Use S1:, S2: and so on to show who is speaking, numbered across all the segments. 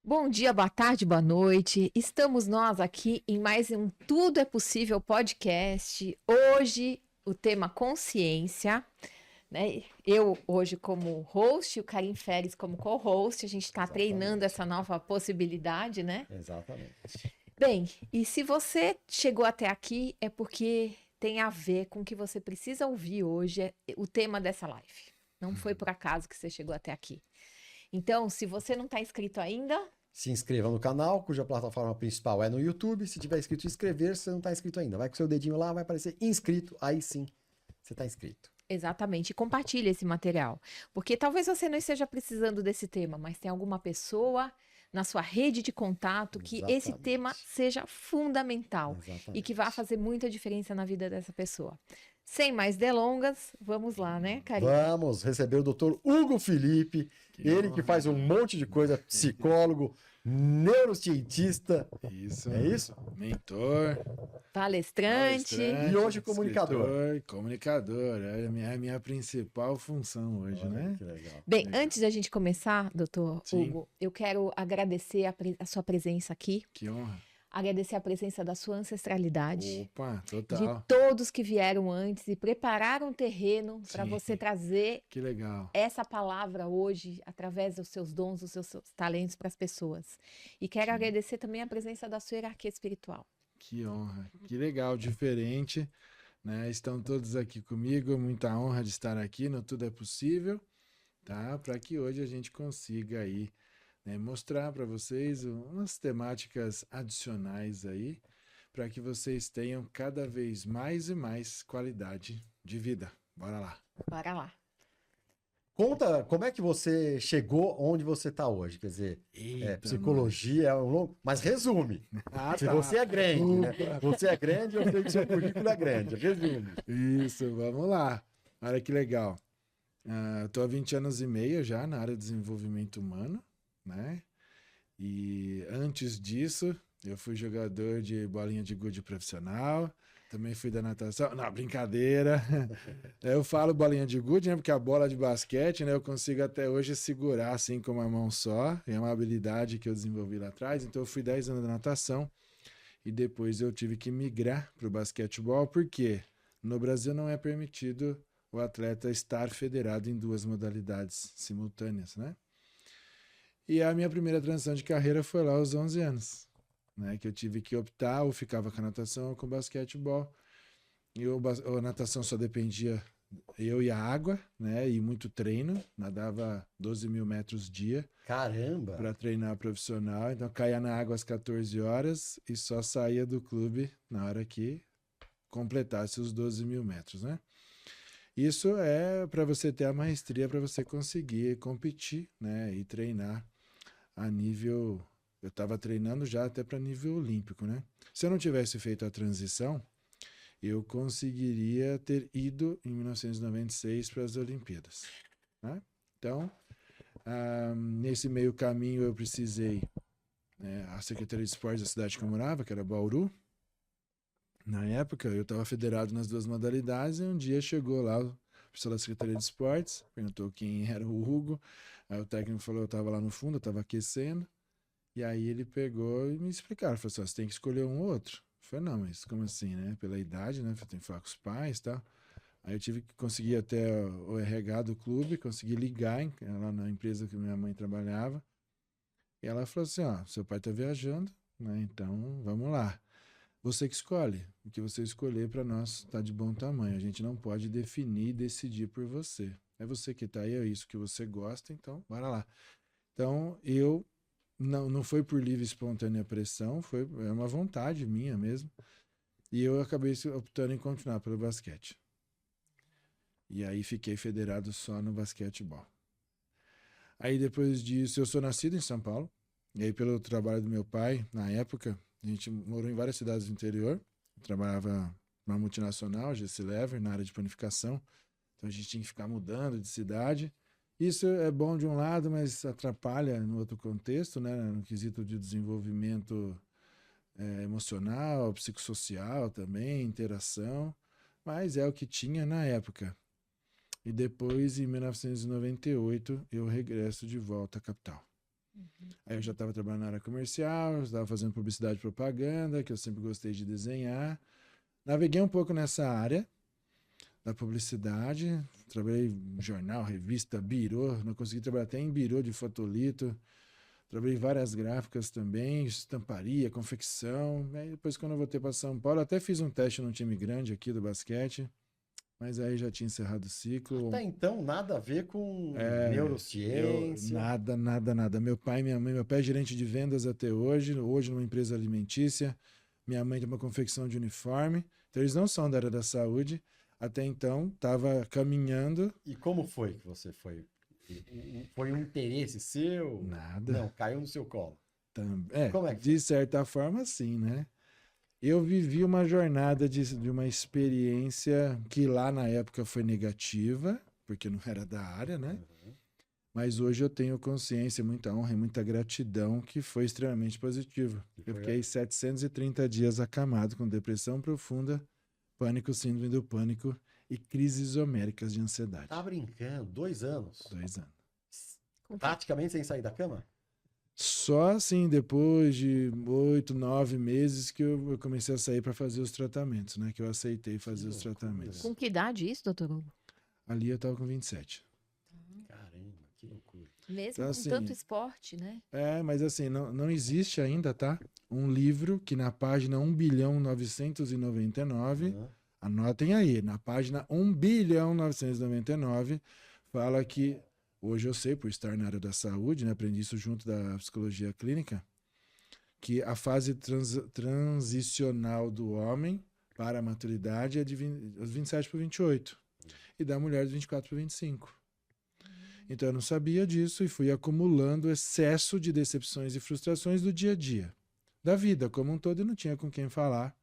S1: Bom dia, boa tarde, boa noite. Estamos nós aqui em mais um Tudo é Possível podcast. Hoje o tema consciência, né? Eu hoje como host, o Karim Feres como co-host. A gente está treinando
S2: Exatamente.
S1: essa nova possibilidade, né?
S2: Exatamente.
S1: Bem, e se você chegou até aqui é porque tem a ver com o que você precisa ouvir hoje, o tema dessa live. Não foi por acaso que você chegou até aqui. Então, se você não está inscrito ainda,
S2: Se inscreva no canal, cuja plataforma principal é no YouTube. Se tiver escrito inscrever, você não está inscrito ainda. Vai com o seu dedinho lá, vai aparecer inscrito. Aí sim, você está inscrito.
S1: exatamente, e compartilhe esse material, porque talvez você não esteja precisando desse tema, mas tem alguma pessoa na sua rede de contato que esse tema
S2: Exatamente.
S1: seja fundamental e que vá
S2: Exatamente.
S1: fazer muita diferença na vida dessa pessoa. Sem mais delongas, vamos lá, né, Karine?
S2: Vamos receber o Dr. Hugo Felipe,
S3: Que
S2: ele que
S3: honra.
S2: faz um monte de coisa, psicólogo, neurocientista,
S3: Isso.
S2: é isso?
S3: Mentor,
S1: Palestrante.
S2: E hoje comunicador.
S3: escritor, comunicador. É a minha principal função hoje,
S2: Olha,
S3: né?
S2: que legal.
S1: Bem, antes da gente começar, doutor
S3: Sim.
S1: Hugo, eu quero agradecer a sua presença aqui,
S3: Que honra.
S1: agradecer a presença da sua ancestralidade.
S3: Opa,
S1: De
S3: total.
S1: todos que vieram antes e prepararam o terreno para
S3: Sim.
S1: você trazer
S3: Que legal.
S1: essa palavra hoje, através dos seus dons, dos seus talentos para as pessoas. E quero agradecer também a presença da sua hierarquia espiritual.
S3: Que honra. Que legal, diferente, né? Estão todos aqui comigo. Muita honra de estar aqui no Tudo é Possível, tá? Para que hoje a gente consiga aí, né, mostrar para vocês umas temáticas adicionais aí, para que vocês tenham cada vez mais e mais qualidade de vida. Bora lá.
S1: Bora lá.
S2: Conta como é que você chegou onde você está hoje. Quer dizer,
S3: Eita,
S2: psicologia é um longo. Mas resume.
S3: Ah,
S2: Se
S3: tá.
S2: você é grande, né? Você é grande, eu sei que seu currículo é grande. Resume.
S3: Isso, vamos lá. Olha que legal. Eu tô há 20 anos e meio já na área de desenvolvimento humano, né? E antes disso, eu fui jogador de bolinha de gude profissional, também fui da natação. Não, brincadeira. Eu falo bolinha de gude, né? Porque a bola de basquete, né? Eu consigo até hoje segurar assim com uma mão só. É uma habilidade que eu desenvolvi lá atrás. Então eu fui 10 anos da natação e depois eu tive que migrar para o basquetebol, porque no Brasil não é permitido o atleta estar federado em duas modalidades simultâneas, né? E a minha primeira transição de carreira foi lá aos 11 anos, né? Que eu tive que optar, ou ficava com a natação ou com o basquetebol. E a natação só dependia eu e a água, né? E muito treino, nadava 12 mil metros dia
S2: Caramba!
S3: para treinar profissional. Então caía na água às 14 horas e só saía do clube na hora que completasse os 12 mil metros, né? Isso é para você ter a maestria, para você conseguir competir, né? E treinar a nível. Eu estava treinando já até para nível olímpico, né? Se eu não tivesse feito a transição, eu conseguiria ter ido em 1996 para as Olimpíadas, né? Então, nesse meio caminho eu precisei, né, a Secretaria de Esportes da cidade que eu morava, que era Bauru. Na época eu estava federado nas duas modalidades e um dia chegou lá o pessoal da Secretaria de Esportes, perguntou quem era o Hugo. Aí o técnico falou, eu estava lá no fundo, eu estava aquecendo. E aí ele pegou e me explicaram, falou assim, você tem que escolher um ou outro. Eu falei, não, mas como assim, né? Pela idade, né? Eu tenho que falar com os pais e tal. Aí eu tive que conseguir até o RH do clube, consegui ligar lá na empresa que minha mãe trabalhava. E ela falou assim, ó, seu pai tá viajando, né? Então, vamos lá. Você que escolhe. O que você escolher para nós tá de bom tamanho. A gente não pode definir e decidir por você. É você que tá aí, é isso que você gosta, então bora lá. Então, eu não foi por livre e espontânea pressão, foi uma vontade minha mesmo. E eu acabei optando em continuar pelo basquete. E aí fiquei federado só no basquetebol. Aí depois disso, eu sou nascido em São Paulo. E aí pelo trabalho do meu pai, na época, a gente morou em várias cidades do interior. Eu trabalhava numa multinacional, GC Lever, na área de panificação. Então a gente tinha que ficar mudando de cidade. Isso é bom de um lado, mas atrapalha no outro contexto, né? No quesito de desenvolvimento emocional, psicossocial também, interação. Mas é o que tinha na época. E depois, em 1998, eu regresso de volta à capital. Aí eu já estava trabalhando na área comercial, estava fazendo publicidade e propaganda, que eu sempre gostei de desenhar. Naveguei um pouco nessa área da publicidade, trabalhei em jornal, revista, birô, não consegui trabalhar até em birô de fotolito, trabalhei em várias gráficas também, estamparia, confecção. Aí depois, quando eu voltei para São Paulo, até fiz um teste num time grande aqui do basquete, mas aí já tinha encerrado o ciclo.
S2: Até então, nada a ver com
S3: Eu,
S2: neurociência.
S3: nada. Meu pai e minha mãe, meu pai é gerente de vendas até hoje numa empresa alimentícia. Minha mãe tem uma confecção de uniforme. Então, eles não são da área da saúde. Até então, estava caminhando.
S2: E como foi que você foi? Foi um interesse seu?
S3: Nada.
S2: Não, caiu no seu colo. Como é que
S3: De certa forma, sim, né? Eu vivi uma jornada de uma experiência que lá na época foi negativa, porque não era da área, né?
S2: Uhum.
S3: Mas hoje eu tenho consciência, muita honra e muita gratidão que foi extremamente positivo. Eu fiquei 730 dias acamado com depressão profunda, pânico, síndrome do pânico e crises homéricas de ansiedade.
S2: Tá brincando? 2 anos?
S3: 2 anos.
S2: Praticamente sem sair da cama?
S3: Só assim, depois de 8, 9 meses que eu comecei a sair para fazer os tratamentos, né? Que eu aceitei fazer os tratamentos.
S1: Com que idade isso, doutor Hugo?
S3: Ali eu tava com 27.
S2: Caramba, que loucura.
S1: Mesmo
S3: Então,
S1: com
S3: assim,
S1: tanto esporte, né?
S3: Mas assim, não existe ainda, tá? Um livro que na página 1.999,
S2: Uhum.
S3: anotem aí, na página 1.999, fala que, hoje eu sei, por estar na área da saúde, né, aprendi isso junto da psicologia clínica, que a fase transicional do homem para a maturidade é de 27 para 28 e da mulher de 24 para 25. Então eu não sabia disso e fui acumulando excesso de decepções e frustrações do dia a dia, da vida como um todo, e não tinha com quem falar.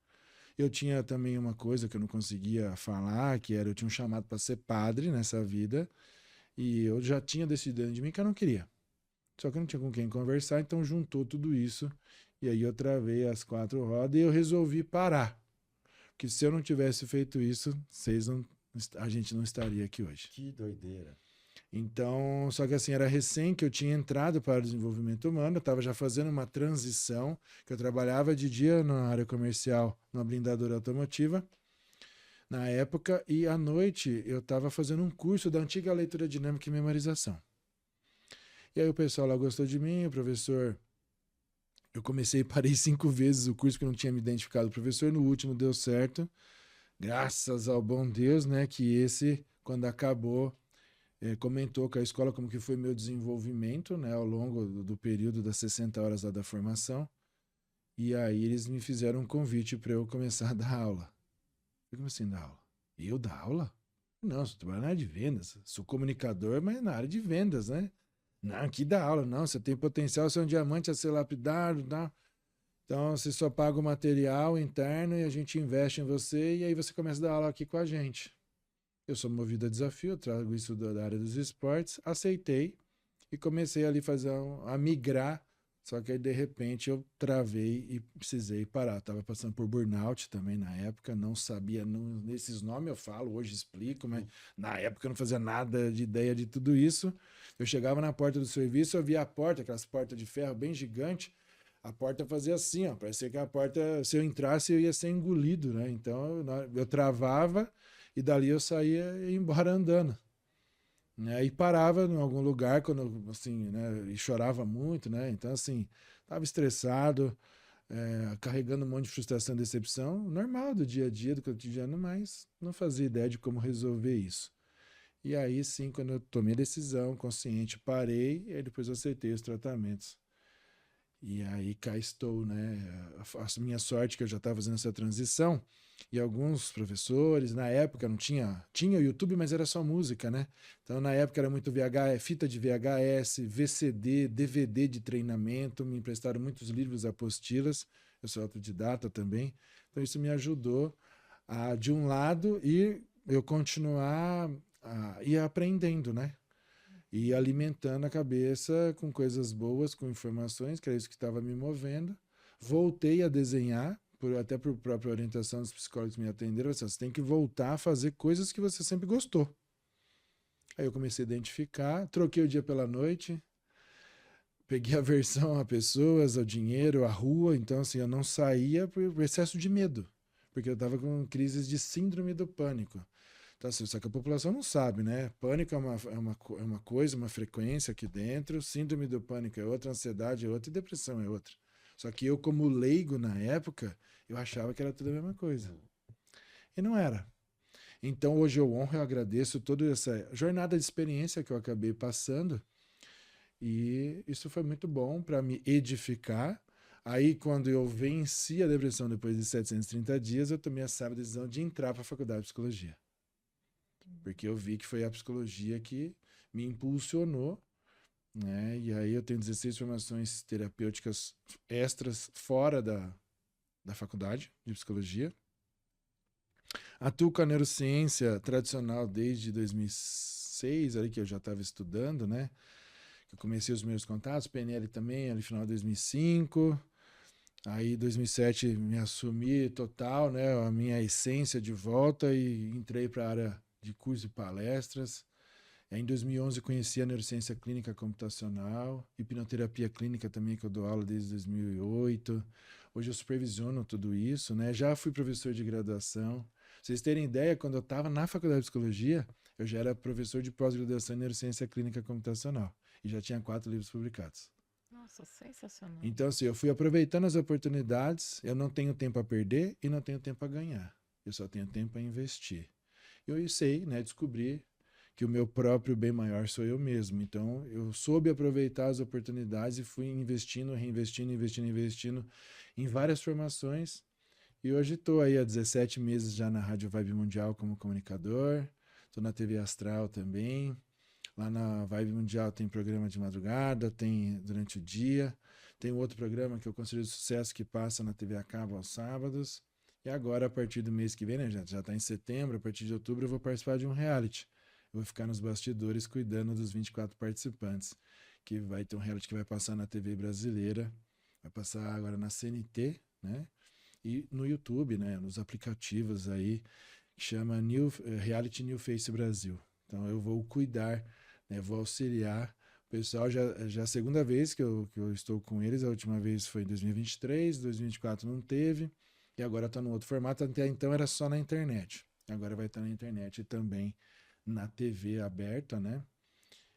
S3: Eu tinha também uma coisa que eu não conseguia falar, que era eu tinha um chamado para ser padre nessa vida, e eu já tinha decidido dentro de mim que eu não queria. Só que eu não tinha com quem conversar, então juntou tudo isso, e aí eu travei as 4 rodas e eu resolvi parar. Porque se eu não tivesse feito isso, a gente não estaria aqui hoje.
S2: Que doideira.
S3: Então, só que assim, era recém que eu tinha entrado para o desenvolvimento humano, eu estava já fazendo uma transição, que eu trabalhava de dia na área comercial, numa blindadora automotiva, na época, e à noite eu estava fazendo um curso da antiga leitura dinâmica e memorização. E aí o pessoal lá gostou de mim, o professor... Eu comecei e parei 5 vezes o curso, porque eu não tinha me identificado. O professor, no último, deu certo, graças ao bom Deus, né, que esse, quando acabou... comentou com a escola como que foi meu desenvolvimento, né, ao longo do período das 60 horas lá da formação. E aí eles me fizeram um convite para eu começar a dar aula. Eu comecei a dar aula. Eu dar aula? Não, sou trabalhando na área de vendas. Sou comunicador, mas na área de vendas, né? Não, aqui dá aula. Não, você tem potencial, você é um diamante a ser lapidado, não. Então, você só paga o material interno e a gente investe em você e aí você começa a dar aula aqui com a gente. Eu sou movido a desafio, eu trago isso da área dos esportes, aceitei e comecei ali a migrar, só que aí de repente eu travei e precisei parar. Estava passando por burnout também na época, não sabia, nesses nomes eu falo, hoje explico, mas na época eu não fazia nada de ideia de tudo isso. Eu chegava na porta do serviço, eu via a porta, aquelas portas de ferro bem gigante, a porta fazia assim, ó, parecia que a porta, se eu entrasse eu ia ser engolido, né? Então eu travava, e dali eu saía e ia embora andando. Né? E parava em algum lugar, quando, assim, né? E chorava muito, né? Então, assim, estava estressado, carregando um monte de frustração e decepção, normal do dia a dia, do cotidiano, mas não fazia ideia de como resolver isso. E aí, sim, quando eu tomei a decisão, consciente, parei, e aí depois eu aceitei os tratamentos. E aí cá estou, né? A minha sorte que eu já estava fazendo essa transição, e alguns professores, na época não tinha o YouTube, mas era só música, né? Então na época era muito fita de VHS, VCD, DVD de treinamento, me emprestaram muitos livros, apostilas, eu sou autodidata também, então isso me ajudou a, de um lado, eu continuar ir aprendendo, né? E alimentando a cabeça com coisas boas, com informações, que era isso que estava me movendo. Voltei a desenhar, até por própria orientação dos psicólogos que me atenderam, você tem que voltar a fazer coisas que você sempre gostou. Aí eu comecei a identificar, troquei o dia pela noite, peguei aversão a pessoas, ao dinheiro, à rua. Então, assim, eu não saía por excesso de medo, porque eu estava com crises de síndrome do pânico. Então, assim, só que a população não sabe, né? Pânico é uma coisa, uma frequência aqui dentro, síndrome do pânico é outra, ansiedade é outra e depressão é outra. Só que eu, como leigo na época, eu achava que era tudo a mesma coisa. E não era. Então, hoje eu honro e agradeço toda essa jornada de experiência que eu acabei passando. E isso foi muito bom para me edificar. Aí, quando eu venci a depressão depois de 730 dias, eu tomei a sábia decisão de entrar para a faculdade de psicologia. Porque eu vi que foi a psicologia que me impulsionou, né? E aí eu tenho 16 formações terapêuticas extras fora da faculdade de psicologia. Atuo com a neurociência tradicional desde 2006, ali que eu já estava estudando, né? Eu comecei os meus contatos, PNL também, ali no final de 2005. Aí, em 2007, me assumi total, né? A minha essência de volta e entrei para a área de curso e palestras. Em 2011, conheci a neurociência clínica computacional, hipnoterapia clínica também, que eu dou aula desde 2008. Hoje eu supervisiono tudo isso, né? Já fui professor de graduação. Pra vocês terem ideia, quando eu estava na faculdade de psicologia, eu já era professor de pós-graduação em neurociência clínica computacional. E já tinha 4 livros publicados.
S1: Nossa, sensacional.
S3: Então, assim, eu fui aproveitando as oportunidades, eu não tenho tempo a perder e não tenho tempo a ganhar. Eu só tenho tempo a investir. Eu sei, né, descobri que o meu próprio bem maior sou eu mesmo. Então, eu soube aproveitar as oportunidades e fui investindo, reinvestindo, investindo em várias formações. E hoje estou aí há 17 meses já na Rádio Vibe Mundial como comunicador. Estou na TV Astral também. Lá na Vibe Mundial tem programa de madrugada, tem durante o dia. Tem outro programa que eu considero de sucesso que passa na TV a cabo aos sábados. E agora, a partir do mês que vem, né, já está em setembro, a partir de outubro, eu vou participar de um reality. Eu vou ficar nos bastidores cuidando dos 24 participantes. Que vai ter um reality que vai passar na TV brasileira, vai passar agora na CNT, né? E no YouTube, né? Nos aplicativos aí, que chama Reality New Face Brasil. Então eu vou cuidar, né? Vou auxiliar. O pessoal já é a segunda vez que eu estou com eles. A última vez foi em 2023, 2024 não teve. E agora está no outro formato. Até então era só na internet. Agora vai estar na internet e também na TV aberta, né?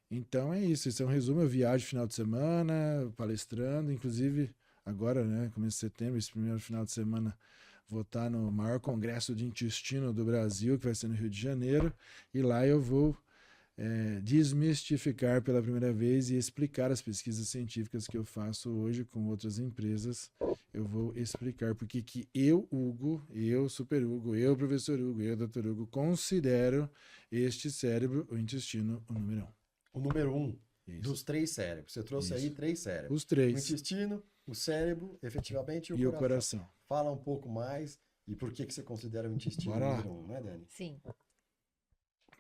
S3: Então é isso. Esse é um resumo. Eu viajo final de semana, palestrando. Inclusive, agora, né? Começo de setembro, esse primeiro final de semana, vou estar no maior congresso de intestino do Brasil, que vai ser no Rio de Janeiro. E lá eu vou desmistificar pela primeira vez e explicar as pesquisas científicas que eu faço hoje com outras empresas. Eu vou explicar porque que eu, Hugo, eu, Super Hugo, eu, Professor Hugo, eu, Dr. Hugo, considero este cérebro, o intestino, o número 1.
S2: O número 1
S3: Isso.
S2: dos 3 cérebros. Você trouxe aí 3 cérebros.
S3: Os 3.
S2: O intestino, o cérebro, efetivamente,
S3: E o coração.
S2: Fala um pouco mais e por que você considera o intestino número 1, né, Dani?
S1: Sim.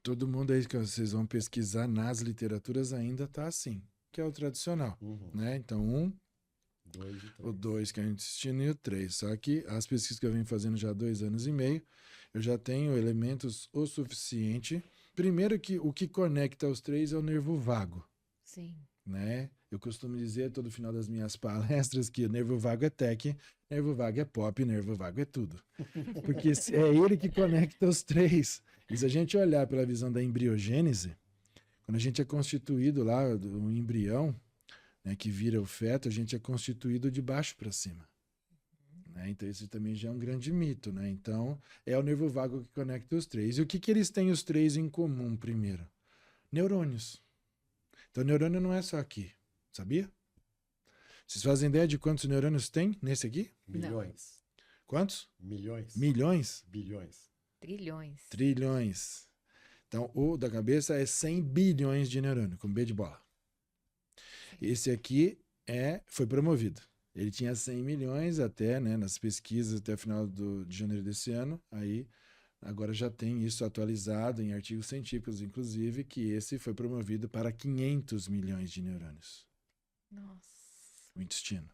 S3: Todo mundo aí que vocês vão pesquisar nas literaturas ainda está assim, que é o tradicional, né? Então, 1,
S2: 2 e 3.
S3: O 2, que é o intestino, e o 3. Só que as pesquisas que eu venho fazendo já há 2 anos e meio, eu já tenho elementos o suficiente. Primeiro que o que conecta os 3 é o nervo vago.
S1: Sim.
S3: Né? Eu costumo dizer todo final das minhas palestras que o nervo vago é tech, nervo vago é pop, nervo vago é tudo. Porque é ele que conecta os 3. E se a gente olhar pela visão da embriogênese, quando a gente é constituído lá, do embrião, né, que vira o feto, a gente é constituído de baixo para cima. Né? Então esse também já é um grande mito. Né? Então é o nervo vago que conecta os 3. E o que eles têm os 3 em comum primeiro? Neurônios. Então neurônio não é só aqui, sabia? Vocês fazem ideia de quantos neurônios tem nesse aqui?
S2: Milhões.
S3: Quantos?
S2: Milhões.
S3: Milhões?
S2: Bilhões.
S1: Trilhões.
S3: Trilhões. Então, o da cabeça é 100 bilhões de neurônio, com B de bola. Esse aqui foi promovido. Ele tinha 100 milhões até, né, nas pesquisas, até o final de janeiro desse ano. Aí, agora já tem isso atualizado em artigos científicos, inclusive, que esse foi promovido para 500 milhões de neurônios.
S1: Nossa.
S3: O intestino.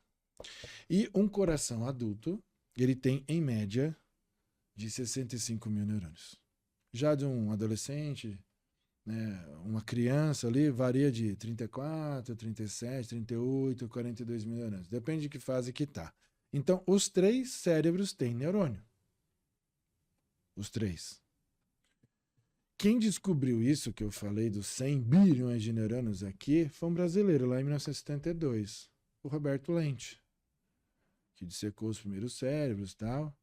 S3: E um coração adulto, ele tem, em média, de 65 mil neurônios. Já de um adolescente, né, uma criança ali varia de 34, 37, 38, 42 mil neurônios. Depende de que fase que está. Então, os 3 cérebros têm neurônio. Os 3. Quem descobriu isso, que eu falei dos 100 bilhões de neurônios aqui, foi um brasileiro, lá em 1972, o Roberto Lente, que dissecou os primeiros cérebros e tal.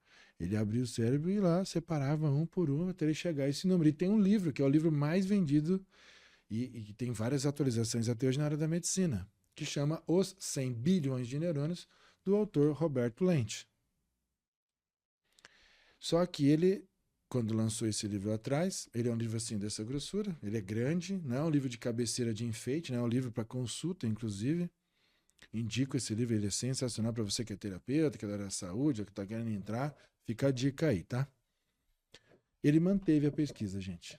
S3: Ele abriu o cérebro e lá separava um por um até ele chegar a esse número. E tem um livro, que é o livro mais vendido e tem várias atualizações até hoje na área da medicina, que chama Os 100 bilhões de neurônios, do autor Roberto Lente. Só que ele, quando lançou esse livro atrás, ele é um livro assim dessa grossura, ele é grande, não é um livro de cabeceira de enfeite, não é um livro para consulta, inclusive. Indico esse livro, ele é sensacional para você que é terapeuta, que é da área da saúde, ou que está querendo entrar. Fica a dica aí, tá? Ele manteve a pesquisa, gente,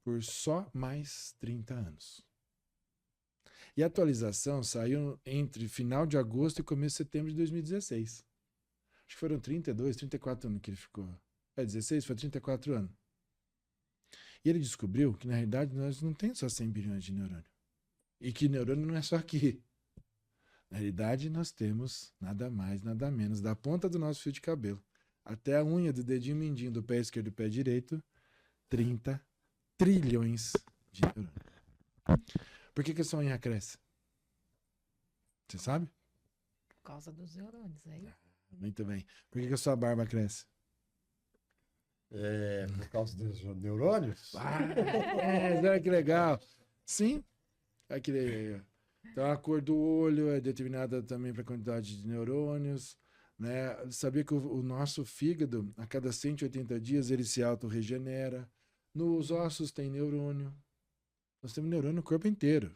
S3: por só mais 30 anos. E a atualização saiu entre final de agosto e começo de setembro de 2016. Acho que foram 32, 34 anos que ele ficou. 16, foi 34 anos. E ele descobriu que, na realidade, nós não temos só 100 bilhões de neurônio. E que neurônio não é só aqui. Na realidade, nós temos nada mais, nada menos, da ponta do nosso fio de cabelo até a unha do dedinho mindinho do pé esquerdo e do pé direito, 30 trilhões de neurônios. Por que a sua unha cresce? Você sabe?
S1: Por causa dos neurônios aí.
S3: Muito bem. Por que a sua barba cresce?
S2: Por causa dos neurônios?
S3: Olha que legal. Sim. Aqui, então, a cor do olho é determinada também para a quantidade de neurônios. Né? Sabia que o nosso fígado, a cada 180 dias, ele se autorregenera. Nos ossos tem neurônio. Nós temos neurônio no corpo inteiro.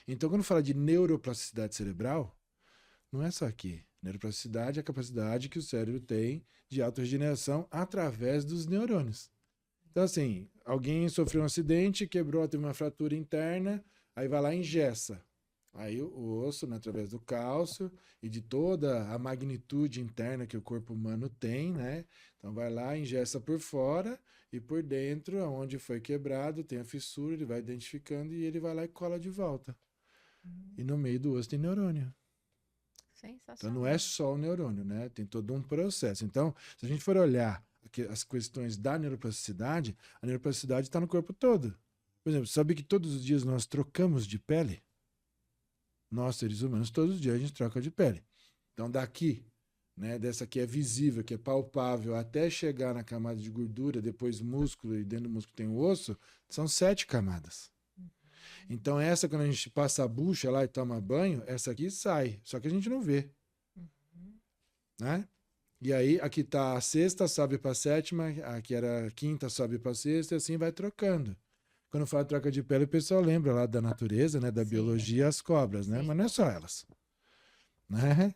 S3: Então, quando fala de neuroplasticidade cerebral, não é só aqui. Neuroplasticidade é a capacidade que o cérebro tem de autorregeneração através dos neurônios. Então, assim, alguém sofreu um acidente, quebrou, teve uma fratura interna, aí vai lá e engessa. Aí o osso, né, através do cálcio e de toda a magnitude interna que o corpo humano tem, né? Então vai lá, engessa por fora e por dentro, onde foi quebrado, tem a fissura, ele vai identificando e ele vai lá e cola de volta. E no meio do osso tem neurônio.
S1: Sensacional.
S3: Então não é só o neurônio, né? Tem todo um processo. Então, se a gente for olhar as questões da neuroplasticidade, a neuroplasticidade está no corpo todo. Por exemplo, sabe que todos os dias nós trocamos de pele? Nós, seres humanos, todos os dias a gente troca de pele. Então, daqui, né, dessa que é visível, que é palpável, até chegar na camada de gordura, depois músculo, e dentro do músculo tem o osso, são 7 camadas. Então, essa, quando a gente passa a bucha lá e toma banho, essa aqui sai, só que a gente não vê. Né? E aí, aqui está a sexta, sobe para a sétima, aqui era a quinta, sobe para a sexta, e assim vai trocando. Quando fala troca de pele, o pessoal lembra lá da natureza, né, da biologia, as cobras, né? Mas não é só elas. Né?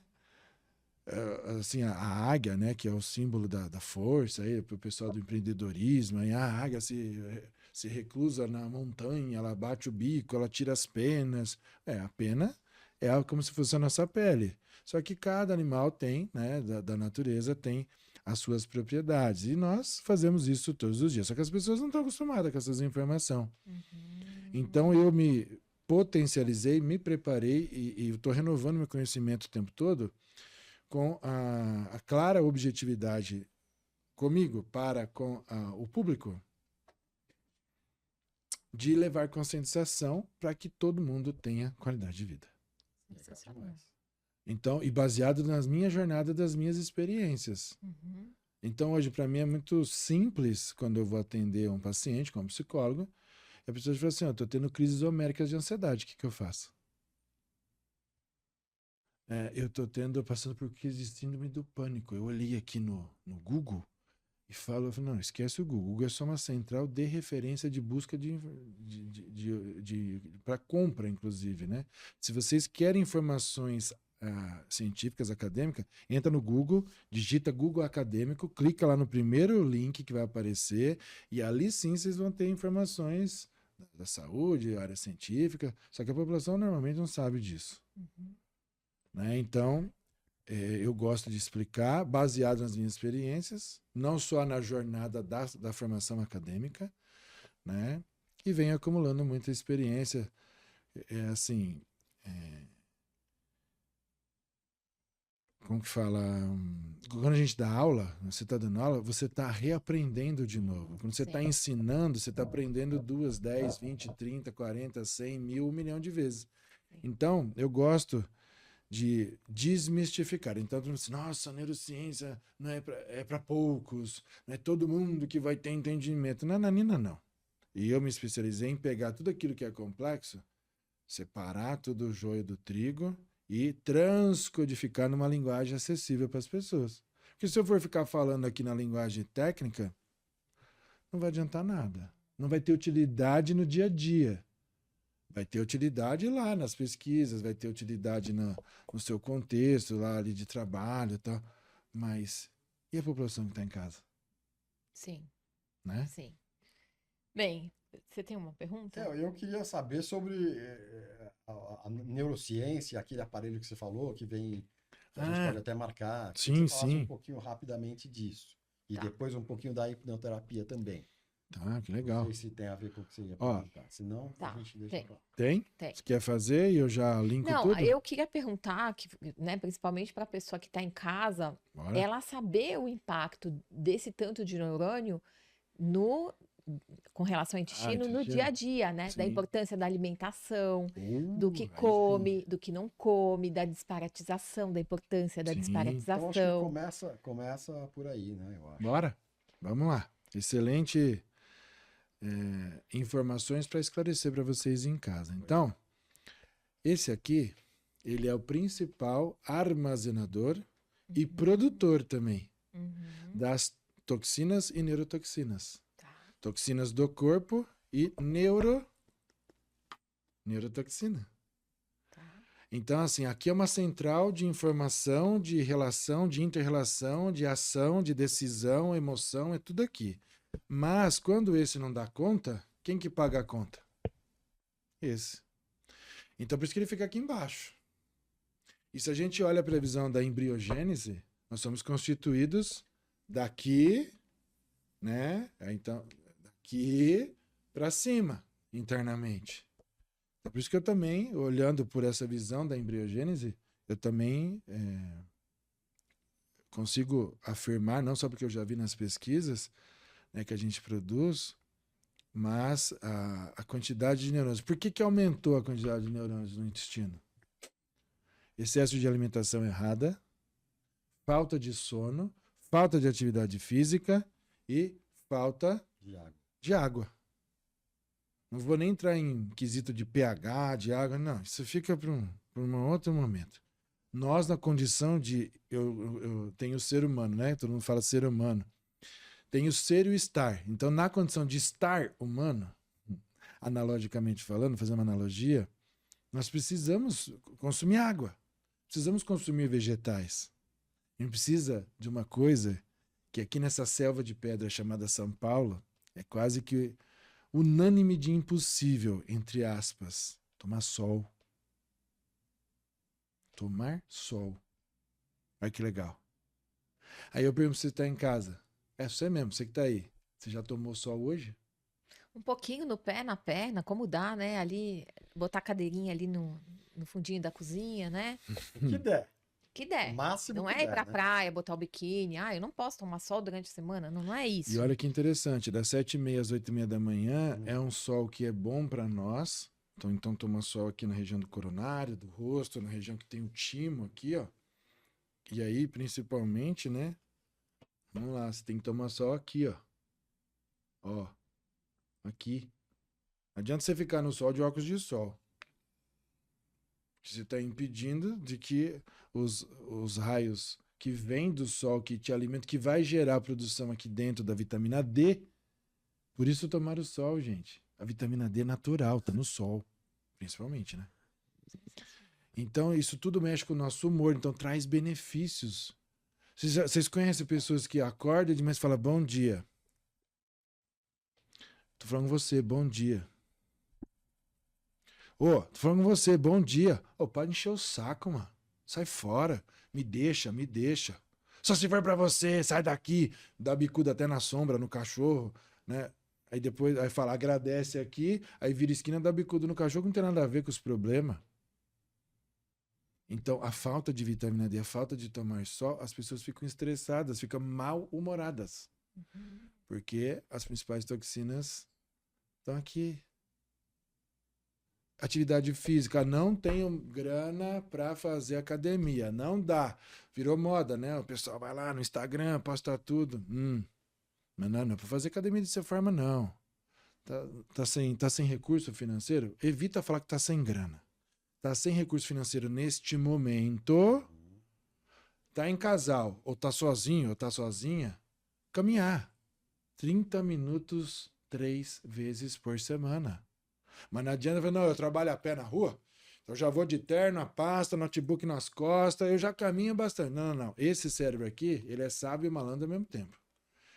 S3: Assim, a águia, né, que é o símbolo da força, para o pessoal do empreendedorismo, aí a águia se reclusa na montanha, ela bate o bico, ela tira as penas. A pena é como se fosse a nossa pele. Só que cada animal tem, né, da natureza, tem as suas propriedades. E nós fazemos isso todos os dias. Só que as pessoas não estão acostumadas com essas informações. Então eu me potencializei, me preparei e estou renovando meu conhecimento o tempo todo com a clara objetividade comigo para com o público de levar conscientização para que todo mundo tenha qualidade de vida.
S1: Sensacional.
S3: Então, e baseado nas minhas jornadas, das minhas experiências. Então, hoje, para mim, é muito simples, quando eu vou atender um paciente, como psicólogo, a pessoa fala assim, eu estou tendo crises homéricas de ansiedade, o que eu faço? Eu estou passando por crise de síndrome do pânico. Eu olhei aqui no Google e falo, não, esquece o Google. O Google é só uma central de referência de busca para compra, inclusive, né? Se vocês querem informações científicas, acadêmicas, entra no Google, digita Google Acadêmico, clica lá no primeiro link que vai aparecer e ali sim vocês vão ter informações da saúde, área científica, só que a população normalmente não sabe disso. Né? Então, eu gosto de explicar, baseado nas minhas experiências, não só na jornada da formação acadêmica, né? e venho acumulando muita experiência. Assim, como que fala? Quando a gente dá aula, você está dando aula, você está reaprendendo de novo. Quando você está ensinando, você está aprendendo 2, 10, 20, 30, 40, 100, 1000, 1 milhão de vezes. Então, eu gosto de desmistificar. Então, nossa, neurociência não é para poucos, não é todo mundo que vai ter entendimento. Nananina, não. E eu me especializei em pegar tudo aquilo que é complexo, separar tudo o joio do trigo e transcodificar numa linguagem acessível para as pessoas. Porque se eu for ficar falando aqui na linguagem técnica, não vai adiantar nada. Não vai ter utilidade no dia a dia. Vai ter utilidade lá nas pesquisas, vai ter utilidade no seu contexto lá ali de trabalho e tal. Mas e a população que está em casa?
S1: Sim.
S3: Né?
S1: Sim. Bem, você tem uma pergunta?
S2: Eu queria saber sobre a neurociência, aquele aparelho que você falou, que vem, que a gente pode até marcar.
S3: Sim,
S2: você falasse
S3: sim.
S2: um pouquinho rapidamente disso. E
S1: Tá.
S2: depois um pouquinho da hipnoterapia também.
S3: Tá, que legal.
S2: Não sei se tem a ver com o que você ia
S3: Ó,
S2: perguntar. Se não,
S1: tá,
S2: a gente deixa
S1: tem.
S2: pra lá.
S3: Tem?
S1: Tem.
S3: Você quer fazer e eu já linko
S1: Não,
S3: tudo?
S1: eu queria perguntar, né, principalmente para a pessoa que está em casa,
S3: Bora.
S1: ela saber o impacto desse tanto de neurônio com relação ao intestino no dia a dia, né? Da
S3: Sim.
S1: importância da alimentação, do que
S3: aí
S1: come, do que não come, da disparatização, da importância da
S3: Sim.
S2: Então, acho que
S1: disparatização.
S2: começa por aí, né? Eu acho.
S3: Bora? Vamos lá. Excelente informações para esclarecer para vocês em casa. Então, esse aqui, ele é o principal armazenador e produtor também
S1: Uhum,
S3: das toxinas e neurotoxinas.
S1: tá.
S3: Toxinas do corpo e neurotoxina.
S1: Tá.
S3: Então, assim, aqui é uma central de informação, de relação, de inter-relação, de ação, de decisão, emoção, é tudo aqui. Mas, quando esse não dá conta, quem que paga a conta? Esse. Então, por isso que ele fica aqui embaixo. E se a gente olha a previsão da embriogênese, nós somos constituídos daqui, né? Então, daqui para cima, internamente. É por isso que eu também, olhando por essa visão da embriogênese, eu também consigo afirmar, não só porque eu já vi nas pesquisas, né, que a gente produz, mas a quantidade de neurônios. Por que aumentou a quantidade de neurônios no intestino? Excesso de alimentação errada, falta de sono, falta de atividade física e falta de água. Não vou nem entrar em quesito de pH, de água, não. Isso fica para um outro momento. Nós, na condição de... Eu tenho o ser humano, né? Todo mundo fala ser humano. Tem o ser e o estar. Então, na condição de estar humano, analogicamente falando, fazendo uma analogia, nós precisamos consumir água. Precisamos consumir vegetais. A gente precisa de uma coisa que aqui nessa selva de pedra chamada São Paulo é quase que unânime de impossível, entre aspas, tomar sol. Tomar sol. Olha que legal. Aí eu pergunto se você está em casa. É você mesmo, você que está aí. Você já tomou sol hoje?
S1: Um pouquinho no pé, na perna, como dá, né? Ali, botar a cadeirinha ali no fundinho da cozinha, né?
S2: Que der.
S1: Que der.
S2: O máximo
S1: Não
S2: que
S1: é ir
S2: der,
S1: pra
S2: né?
S1: praia, botar o biquíni. Ah, eu não posso tomar sol durante a semana. Não, não é isso.
S3: E olha que interessante, das 7h30 às 8h30 da manhã é um sol que é bom para nós. Então toma sol aqui na região do coronário, do rosto, na região que tem o timo aqui, ó. E aí, principalmente, né? Vamos lá, você tem que tomar sol aqui, ó. Ó. Aqui. Não adianta você ficar no sol de óculos de sol. Você está impedindo de que os raios que vêm do sol, que te alimentam, que vai gerar a produção aqui dentro da vitamina D. Por isso tomar o sol, gente. A vitamina D é natural, tá no sol. Principalmente, né? Então, isso tudo mexe com o nosso humor. Então, traz benefícios. Vocês conhecem pessoas que acordam e falam bom dia. Tô falando com você, bom dia. Ô, tô falando com você, bom dia. Ô, para encher o saco, mano. Sai fora. Me deixa, me deixa. Só se for pra você, sai daqui. Dá bicuda até na sombra, no cachorro, né? Aí depois aí fala, agradece aqui, aí vira esquina, dá bicudo no cachorro, não tem nada a ver com os problemas. Então, a falta de vitamina D, a falta de tomar sol, as pessoas ficam estressadas, ficam mal-humoradas. Porque as principais toxinas estão aqui. Atividade física, não tenho grana para fazer academia, não dá. Virou moda, né? O pessoal vai lá no Instagram, posta tudo. Mas não é para fazer academia dessa forma, não. Tá sem recurso financeiro? Evita falar que tá sem grana. Tá sem recurso financeiro neste momento, tá em casal, ou tá sozinho, ou tá sozinha, caminhar 30 minutos 3 vezes por semana. Mas não adianta falar, não, eu trabalho a pé na rua, eu já vou de terno, a pasta, notebook nas costas, eu já caminho bastante. Não. Esse cérebro aqui, ele é sábio e malandro ao mesmo tempo.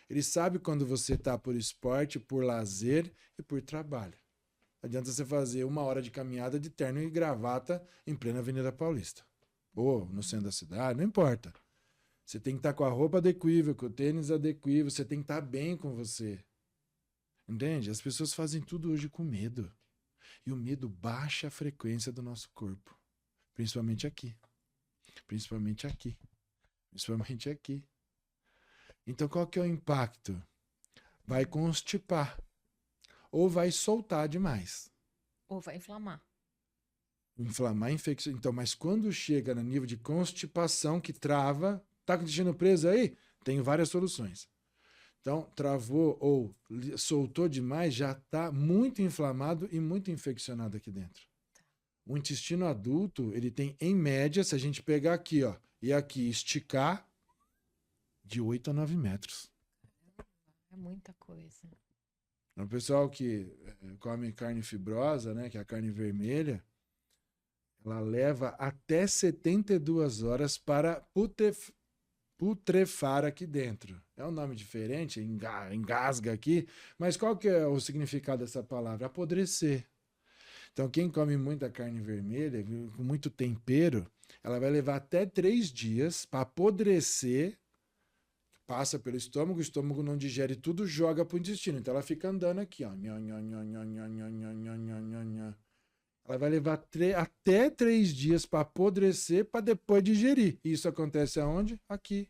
S3: Ele sabe quando você tá por esporte, por lazer e por trabalho. Adianta você fazer 1 hora de caminhada de terno e gravata em plena Avenida Paulista. Ou no centro da cidade, não importa. Você tem que estar com a roupa adequível, com o tênis adequível, você tem que estar bem com você. Entende? As pessoas fazem tudo hoje com medo. E o medo baixa a frequência do nosso corpo. Principalmente aqui. Principalmente aqui. Principalmente aqui. Então qual que é o impacto? Vai constipar. Ou vai soltar demais.
S1: Ou vai inflamar.
S3: Inflamar, infecção. Então, mas quando chega no nível de constipação que trava, tá com o intestino preso aí? Tem várias soluções. Então, travou ou soltou demais, já está muito inflamado e muito infeccionado aqui dentro. O intestino adulto, ele tem, em média, se a gente pegar aqui, ó, e aqui esticar, de 8 a 9 metros.
S1: É muita coisa.
S3: O pessoal que come carne fibrosa, né, que é a carne vermelha, ela leva até 72 horas para putrefar aqui dentro. É um nome diferente, engasga aqui, mas qual que é o significado dessa palavra? Apodrecer. Então, quem come muita carne vermelha, com muito tempero, ela vai levar até 3 dias para apodrecer, passa pelo estômago, o estômago não digere tudo, joga para o intestino. Então, ela fica andando aqui, ó. Ela vai levar até 3 dias para apodrecer, para depois digerir. E isso acontece aonde? Aqui.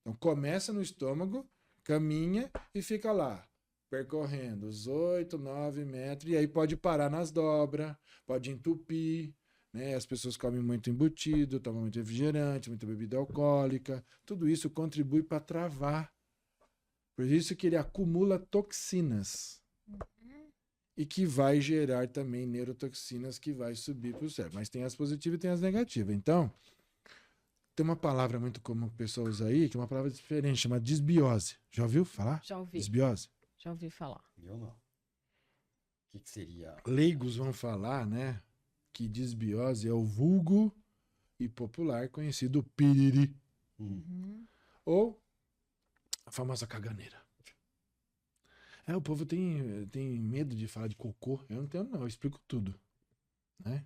S3: Então, começa no estômago, caminha e fica lá, percorrendo os 8, 9 metros, e aí pode parar nas dobras, pode entupir, né? As pessoas comem muito embutido, tomam muito refrigerante, muita bebida alcoólica, tudo isso contribui para travar. Por isso que ele acumula toxinas. E que vai gerar também neurotoxinas que vai subir para o cérebro. Mas tem as positivas e tem as negativas. Então, tem uma palavra muito comum que o pessoal usa aí, que é uma palavra diferente, chama desbiose. Já ouviu falar?
S1: Já ouvi.
S3: Desbiose.
S1: Já ouvi falar.
S2: Eu não. O que seria?
S3: Leigos vão falar, né, que desbiose é o vulgo e popular conhecido piriri. Ou a famosa caganeira. O povo tem medo de falar de cocô. Eu não tenho, não. Eu explico tudo. Né?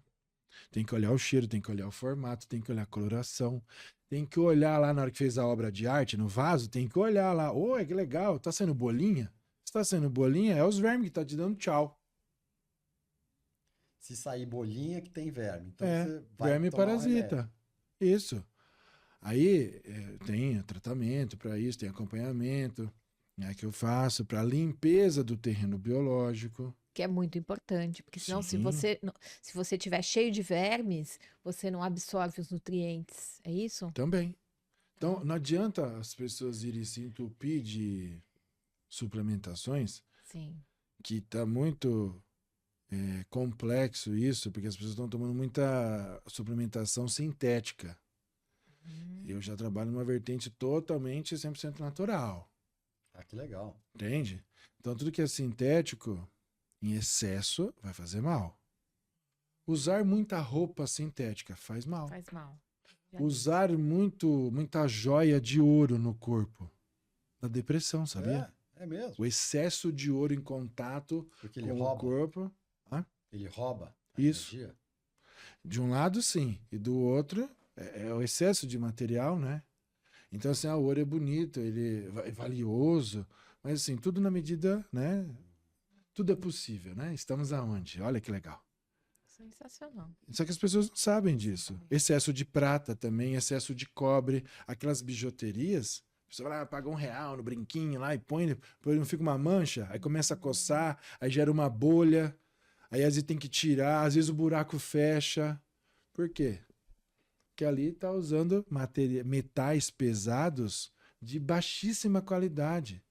S3: Tem que olhar o cheiro, tem que olhar o formato, tem que olhar a coloração. Tem que olhar lá na hora que fez a obra de arte, no vaso, tem que olhar lá. Que legal, tá saindo bolinha? Se tá saindo bolinha, é os vermes que tá te dando tchau.
S2: Se sair bolinha, que tem verme. Então você vai
S3: verme
S2: tomar
S3: parasita. Isso. Aí tem tratamento para isso, tem acompanhamento. Que eu faço para limpeza do terreno biológico.
S1: Que é muito importante, porque senão se
S3: Sim.
S1: você tiver cheio de vermes, você não absorve os nutrientes, é isso?
S3: Também. Então, não adianta as pessoas irem se entupir de suplementações,
S1: Sim.
S3: que está muito complexo isso, porque as pessoas estão tomando muita suplementação sintética. Eu já trabalho numa vertente totalmente 100% natural.
S2: Que legal.
S3: Entende? Então, tudo que é sintético, em excesso, vai fazer mal. Usar muita roupa sintética faz mal.
S1: Faz mal.
S3: Usar muita joia de ouro no corpo dá depressão, sabia?
S2: É mesmo.
S3: O excesso de ouro em contato com o corpo.
S2: Ele rouba a
S3: Isso.
S2: energia?
S3: De um lado, sim. E do outro, é o excesso de material, né? Então, assim, o ouro é bonito, ele é valioso, mas assim, tudo na medida, né, Tudo é possível, né? Estamos aonde? Olha que legal.
S1: Sensacional.
S3: Só que as pessoas não sabem disso. Excesso de prata também, excesso de cobre, aquelas bijuterias. A pessoa vai lá, paga R$1 no brinquinho lá e põe, depois não fica uma mancha, aí começa a coçar, aí gera uma bolha, aí às vezes tem que tirar, às vezes o buraco fecha. Por quê? Porque ali está usando metais pesados de baixíssima qualidade.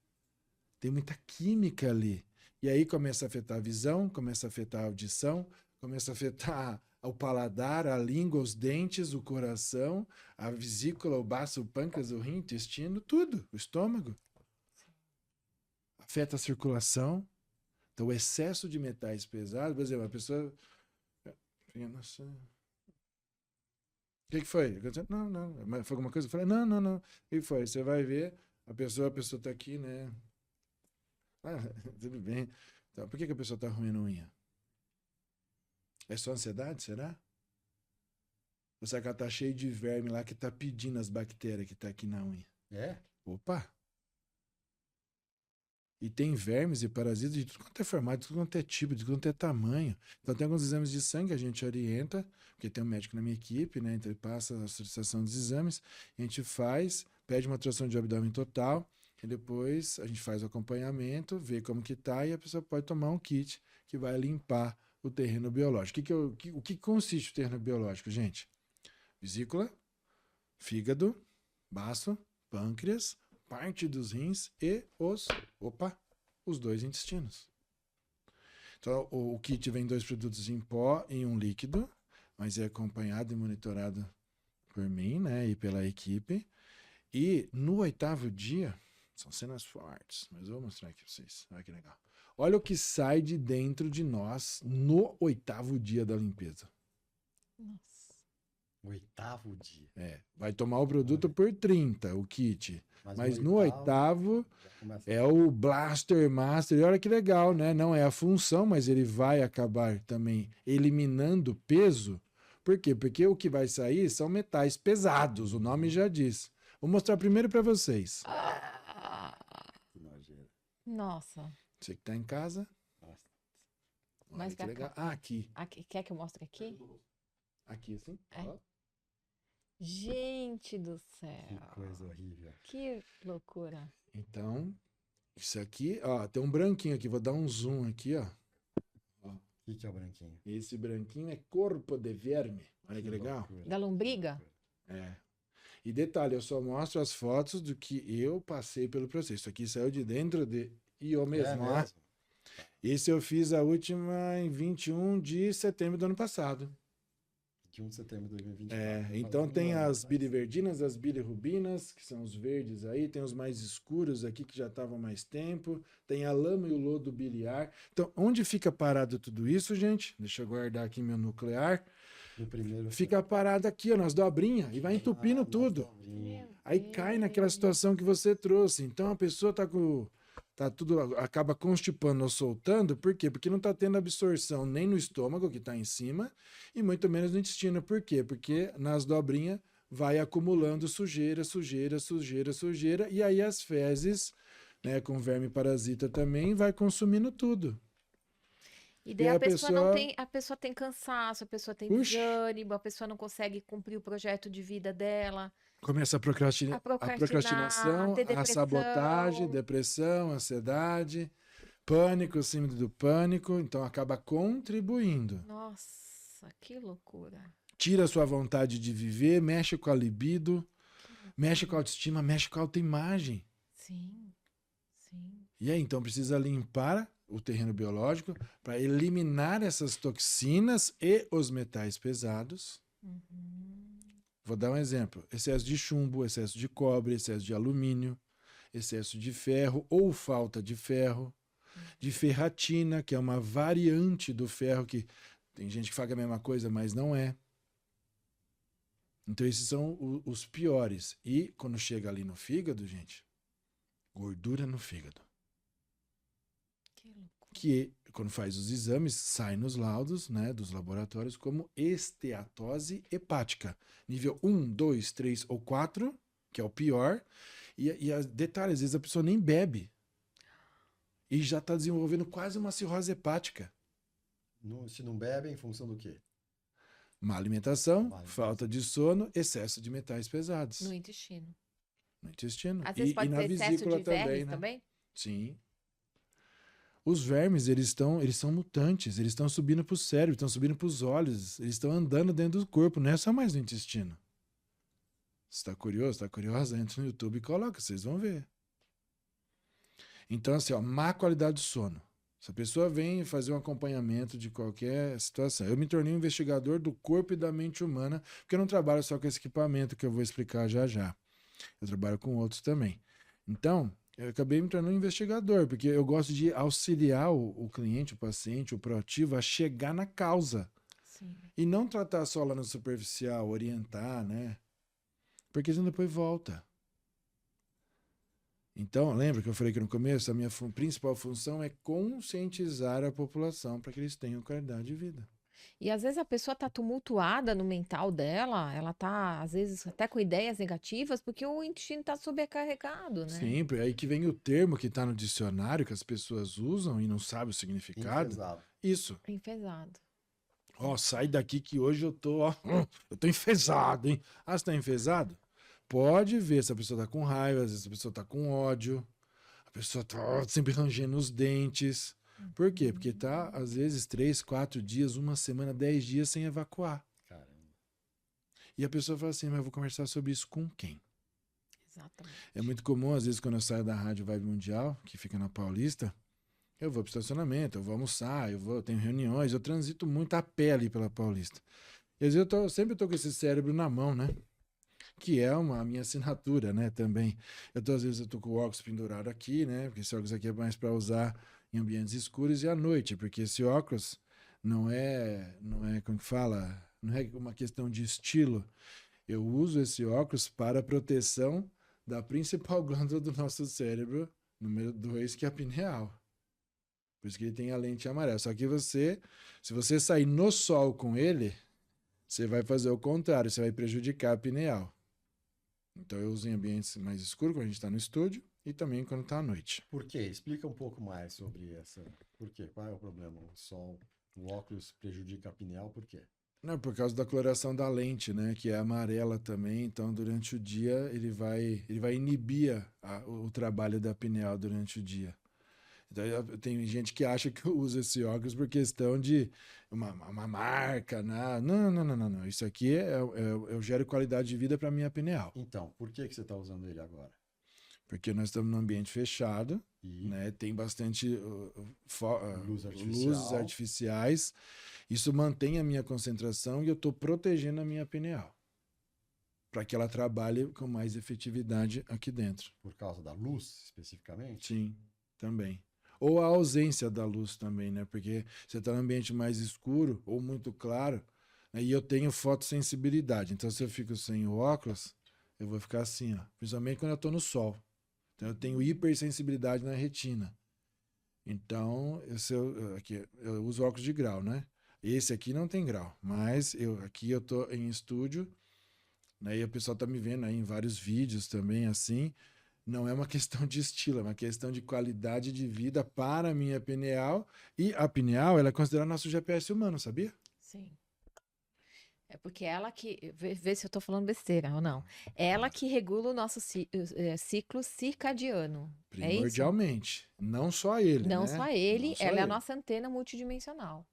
S3: Tem muita química ali. E aí começa a afetar a visão, começa a afetar a audição, começa a afetar o paladar, a língua, os dentes, o coração, a vesícula, o baço, o pâncreas, o rim, o intestino, tudo, o estômago. Afeta a circulação. Então, o excesso de metais pesados, por exemplo, a pessoa... Nossa... O que foi? Não. Mas foi alguma coisa? Eu falei, não. O que foi? Você vai ver, a pessoa tá aqui, né? Ah, tudo bem. Então, por que a pessoa tá roendo unha? É só ansiedade, será? Ou será que ela tá cheia de verme lá que tá pedindo as bactérias que tá aqui na unha?
S2: É?
S3: Opa! E tem vermes e parasitas de tudo quanto é formato, de tudo quanto é tipo, de tudo quanto é tamanho. Então tem alguns exames de sangue que a gente orienta, porque tem um médico na minha equipe, né? Então ele passa a solicitação dos exames, a gente faz, pede uma ultrassom de abdômen total, e depois a gente faz o acompanhamento, vê como que tá, e a pessoa pode tomar um kit que vai limpar o terreno biológico. O que consiste o terreno biológico, gente? Vesícula, fígado, baço, pâncreas, parte dos rins e os 2 intestinos. Então, o kit vem 2 produtos em pó e um líquido, mas é acompanhado e monitorado por mim, né, e pela equipe. E no 8º dia, são cenas fortes, mas eu vou mostrar aqui para vocês. Olha que legal. Olha o que sai de dentro de nós no 8º dia da limpeza.
S1: Nossa.
S2: 8º dia.
S3: Vai tomar o produto por 30, o kit. Mas no 8º é
S2: a...
S3: o Blaster Master. E olha que legal, né? Não é a função, mas ele vai acabar também eliminando peso. Por quê? Porque o que vai sair são metais pesados, o nome já diz. Vou mostrar primeiro para vocês.
S1: Nossa.
S3: Você que tá em casa.
S1: Mais
S3: que legal. Aqui.
S1: Quer que eu mostre aqui?
S3: Aqui, assim.
S1: É.
S3: Ó.
S1: Gente do céu.
S2: Que coisa horrível.
S1: Que loucura.
S3: Então, isso aqui, ó, tem um branquinho aqui, vou dar um zoom aqui, ó.
S2: O que é o branquinho?
S3: Esse branquinho é corpo de verme. Olha que legal.
S2: Loucura.
S1: Da lombriga?
S3: É. E detalhe, eu só mostro as fotos do que eu passei pelo processo. Isso aqui saiu de dentro de eu mesmo.
S2: É mesmo?
S3: Esse eu fiz a última em 21 de setembro do ano passado.
S2: 21 de setembro de 2024.
S3: Então tem as biliverdinas, as bilirrubinas, que são os verdes aí, tem os mais escuros aqui que já estavam mais tempo, tem a lama e o lodo biliar. Então, onde fica parado tudo isso, gente? Deixa eu guardar aqui meu nuclear.
S2: No primeiro...
S3: Fica parado aqui, ó, nas dobrinhas, e vai entupindo tudo. Aí cai naquela situação que você trouxe. Então a pessoa tá tudo, acaba constipando ou soltando, por quê? Porque não está tendo absorção nem no estômago, que está em cima, e muito menos no intestino. Por quê? Porque nas dobrinhas vai acumulando sujeira, e aí as fezes, né, com verme parasita também, vai consumindo tudo.
S1: E daí a pessoa não tem, a pessoa tem cansaço, a pessoa tem desânimo, a pessoa não consegue cumprir o projeto de vida dela.
S3: Começa a procrastinação,
S1: ter
S3: a sabotagem, depressão, ansiedade, pânico, síndrome do pânico. Então acaba contribuindo.
S1: Nossa, que loucura.
S3: Tira a sua vontade de viver, mexe com a libido, mexe com a autoestima, mexe com a autoimagem.
S1: Sim, sim.
S3: E aí, então, precisa limpar o terreno biológico para eliminar essas toxinas e os metais pesados. Vou dar um exemplo. Excesso de chumbo, excesso de cobre, excesso de alumínio, excesso de ferro ou falta de ferro, de ferratina, que é uma variante do ferro, que tem gente que fala a mesma coisa, mas não é. Então esses são os piores. E quando chega ali no fígado, gente, gordura no fígado. Que quando faz os exames, sai nos laudos, né, dos laboratórios como esteatose hepática. Nível 1, 2, 3 ou 4, que é o pior. E detalhe, às vezes a pessoa nem bebe. e já está desenvolvendo quase uma cirrose hepática.
S2: Se não bebe, em função do quê?
S3: Má alimentação,
S2: Má alimentação.
S3: falta de sono, excesso de metais pesados
S1: No intestino.
S3: no intestino.
S1: Às vezes pode
S3: na
S1: ter excesso
S3: vesícula
S1: de vermes
S3: também, né?
S1: também?
S3: Sim. Os vermes, eles são mutantes, eles estão subindo para o cérebro, estão subindo para os olhos, eles estão andando dentro do corpo, não é só mais no intestino. Você está curioso, está curiosa? Entra no YouTube e coloca, vocês vão ver. Então, assim, ó, má qualidade de sono. Se a pessoa vem fazer um acompanhamento de qualquer situação. Eu me tornei um investigador do corpo e da mente humana, porque eu não trabalho só com esse equipamento que eu vou explicar já já. Eu trabalho com outros também. Então, eu acabei me tornando um investigador, porque eu gosto de auxiliar o cliente, o paciente, o proativo a chegar na causa.
S1: Sim.
S3: E não tratar só lá no superficial, orientar, né? Porque senão depois volta. Então, lembra que eu falei que no começo a minha principal função é conscientizar a população para que eles tenham qualidade de vida.
S1: E às vezes a pessoa tá tumultuada no mental dela, ela tá, às vezes, até com ideias negativas, porque o intestino tá sobrecarregado, né?
S3: Sempre. Aí que vem o termo que está no dicionário que as pessoas usam e não sabem o significado.
S2: Enfesado.
S3: Isso.
S1: Enfesado.
S3: Ó, sai daqui que hoje eu tô, ó, eu tô enfesado, hein? Ah, você tá enfesado? Pode ver se a pessoa tá com raiva, às vezes a pessoa tá com ódio, a pessoa tá sempre rangendo os dentes. Por quê? Porque tá, às vezes, 3, 4 dias, uma semana, 10 dias sem evacuar.
S2: Caramba.
S3: E a pessoa fala assim, mas eu vou conversar sobre isso com quem?
S1: Exatamente.
S3: É muito comum, às vezes, quando eu saio da Rádio Vibe Mundial, que fica na Paulista, eu vou pro estacionamento, eu vou almoçar, eu tenho reuniões, eu transito muito a pé ali pela Paulista. E às vezes eu sempre tô com esse cérebro na mão, né? Que é a minha assinatura, né, também. Às vezes eu tô com o óculos pendurado aqui, né, porque esse óculos aqui é mais para usar em ambientes escuros e à noite, porque esse óculos não é, como que fala, não é uma questão de estilo. Eu uso esse óculos para a proteção da principal glândula do nosso cérebro, número 2, que é a pineal. Por isso que ele tem a lente amarela. Só que se você sair no sol com ele, você vai fazer o contrário, você vai prejudicar a pineal. Então eu uso em ambientes mais escuros, quando a gente está no estúdio, e também quando está à noite.
S2: Por quê? Explica um pouco mais sobre essa. Por quê? Qual é o problema? O sol, o óculos prejudica a pineal, por quê?
S3: Não, por causa da coloração da lente, né, que é amarela também, então durante o dia ele vai inibir o trabalho da pineal durante o dia. Então, tem gente que acha que eu uso esse óculos por questão de uma marca, né? Não. Isso aqui eu gero qualidade de vida para minha pineal.
S2: Então, por que você está usando ele agora?
S3: Porque nós estamos num ambiente fechado,
S2: E
S3: né? Tem bastante
S2: luzes
S3: artificiais. Isso mantém a minha concentração e eu estou protegendo a minha pineal para que ela trabalhe com mais efetividade aqui dentro.
S2: por causa da luz, especificamente?
S3: Sim, também. Ou a ausência da luz também, né? Porque você está num ambiente mais escuro ou muito claro, né? E eu tenho fotossensibilidade. Então, se eu fico sem o óculos, eu vou ficar assim, ó. Principalmente quando eu estou no sol. Então, eu tenho hipersensibilidade na retina. Então, eu uso óculos de grau, né? Esse aqui não tem grau, mas aqui eu tô em estúdio, né? E o pessoal tá me vendo aí em vários vídeos também, assim. Não é uma questão de estilo, é uma questão de qualidade de vida para a minha pineal. E a pineal, ela é considerada nosso GPS humano, sabia?
S1: Sim. É porque ela que. Vê se eu tô falando besteira ou não. Ela que regula o nosso ciclo circadiano. É isso?
S3: Primordialmente. Não só ele,
S1: Não
S3: né?
S1: só ele,
S3: Não só
S1: ela é a
S3: ele.
S1: nossa antena multidimensional.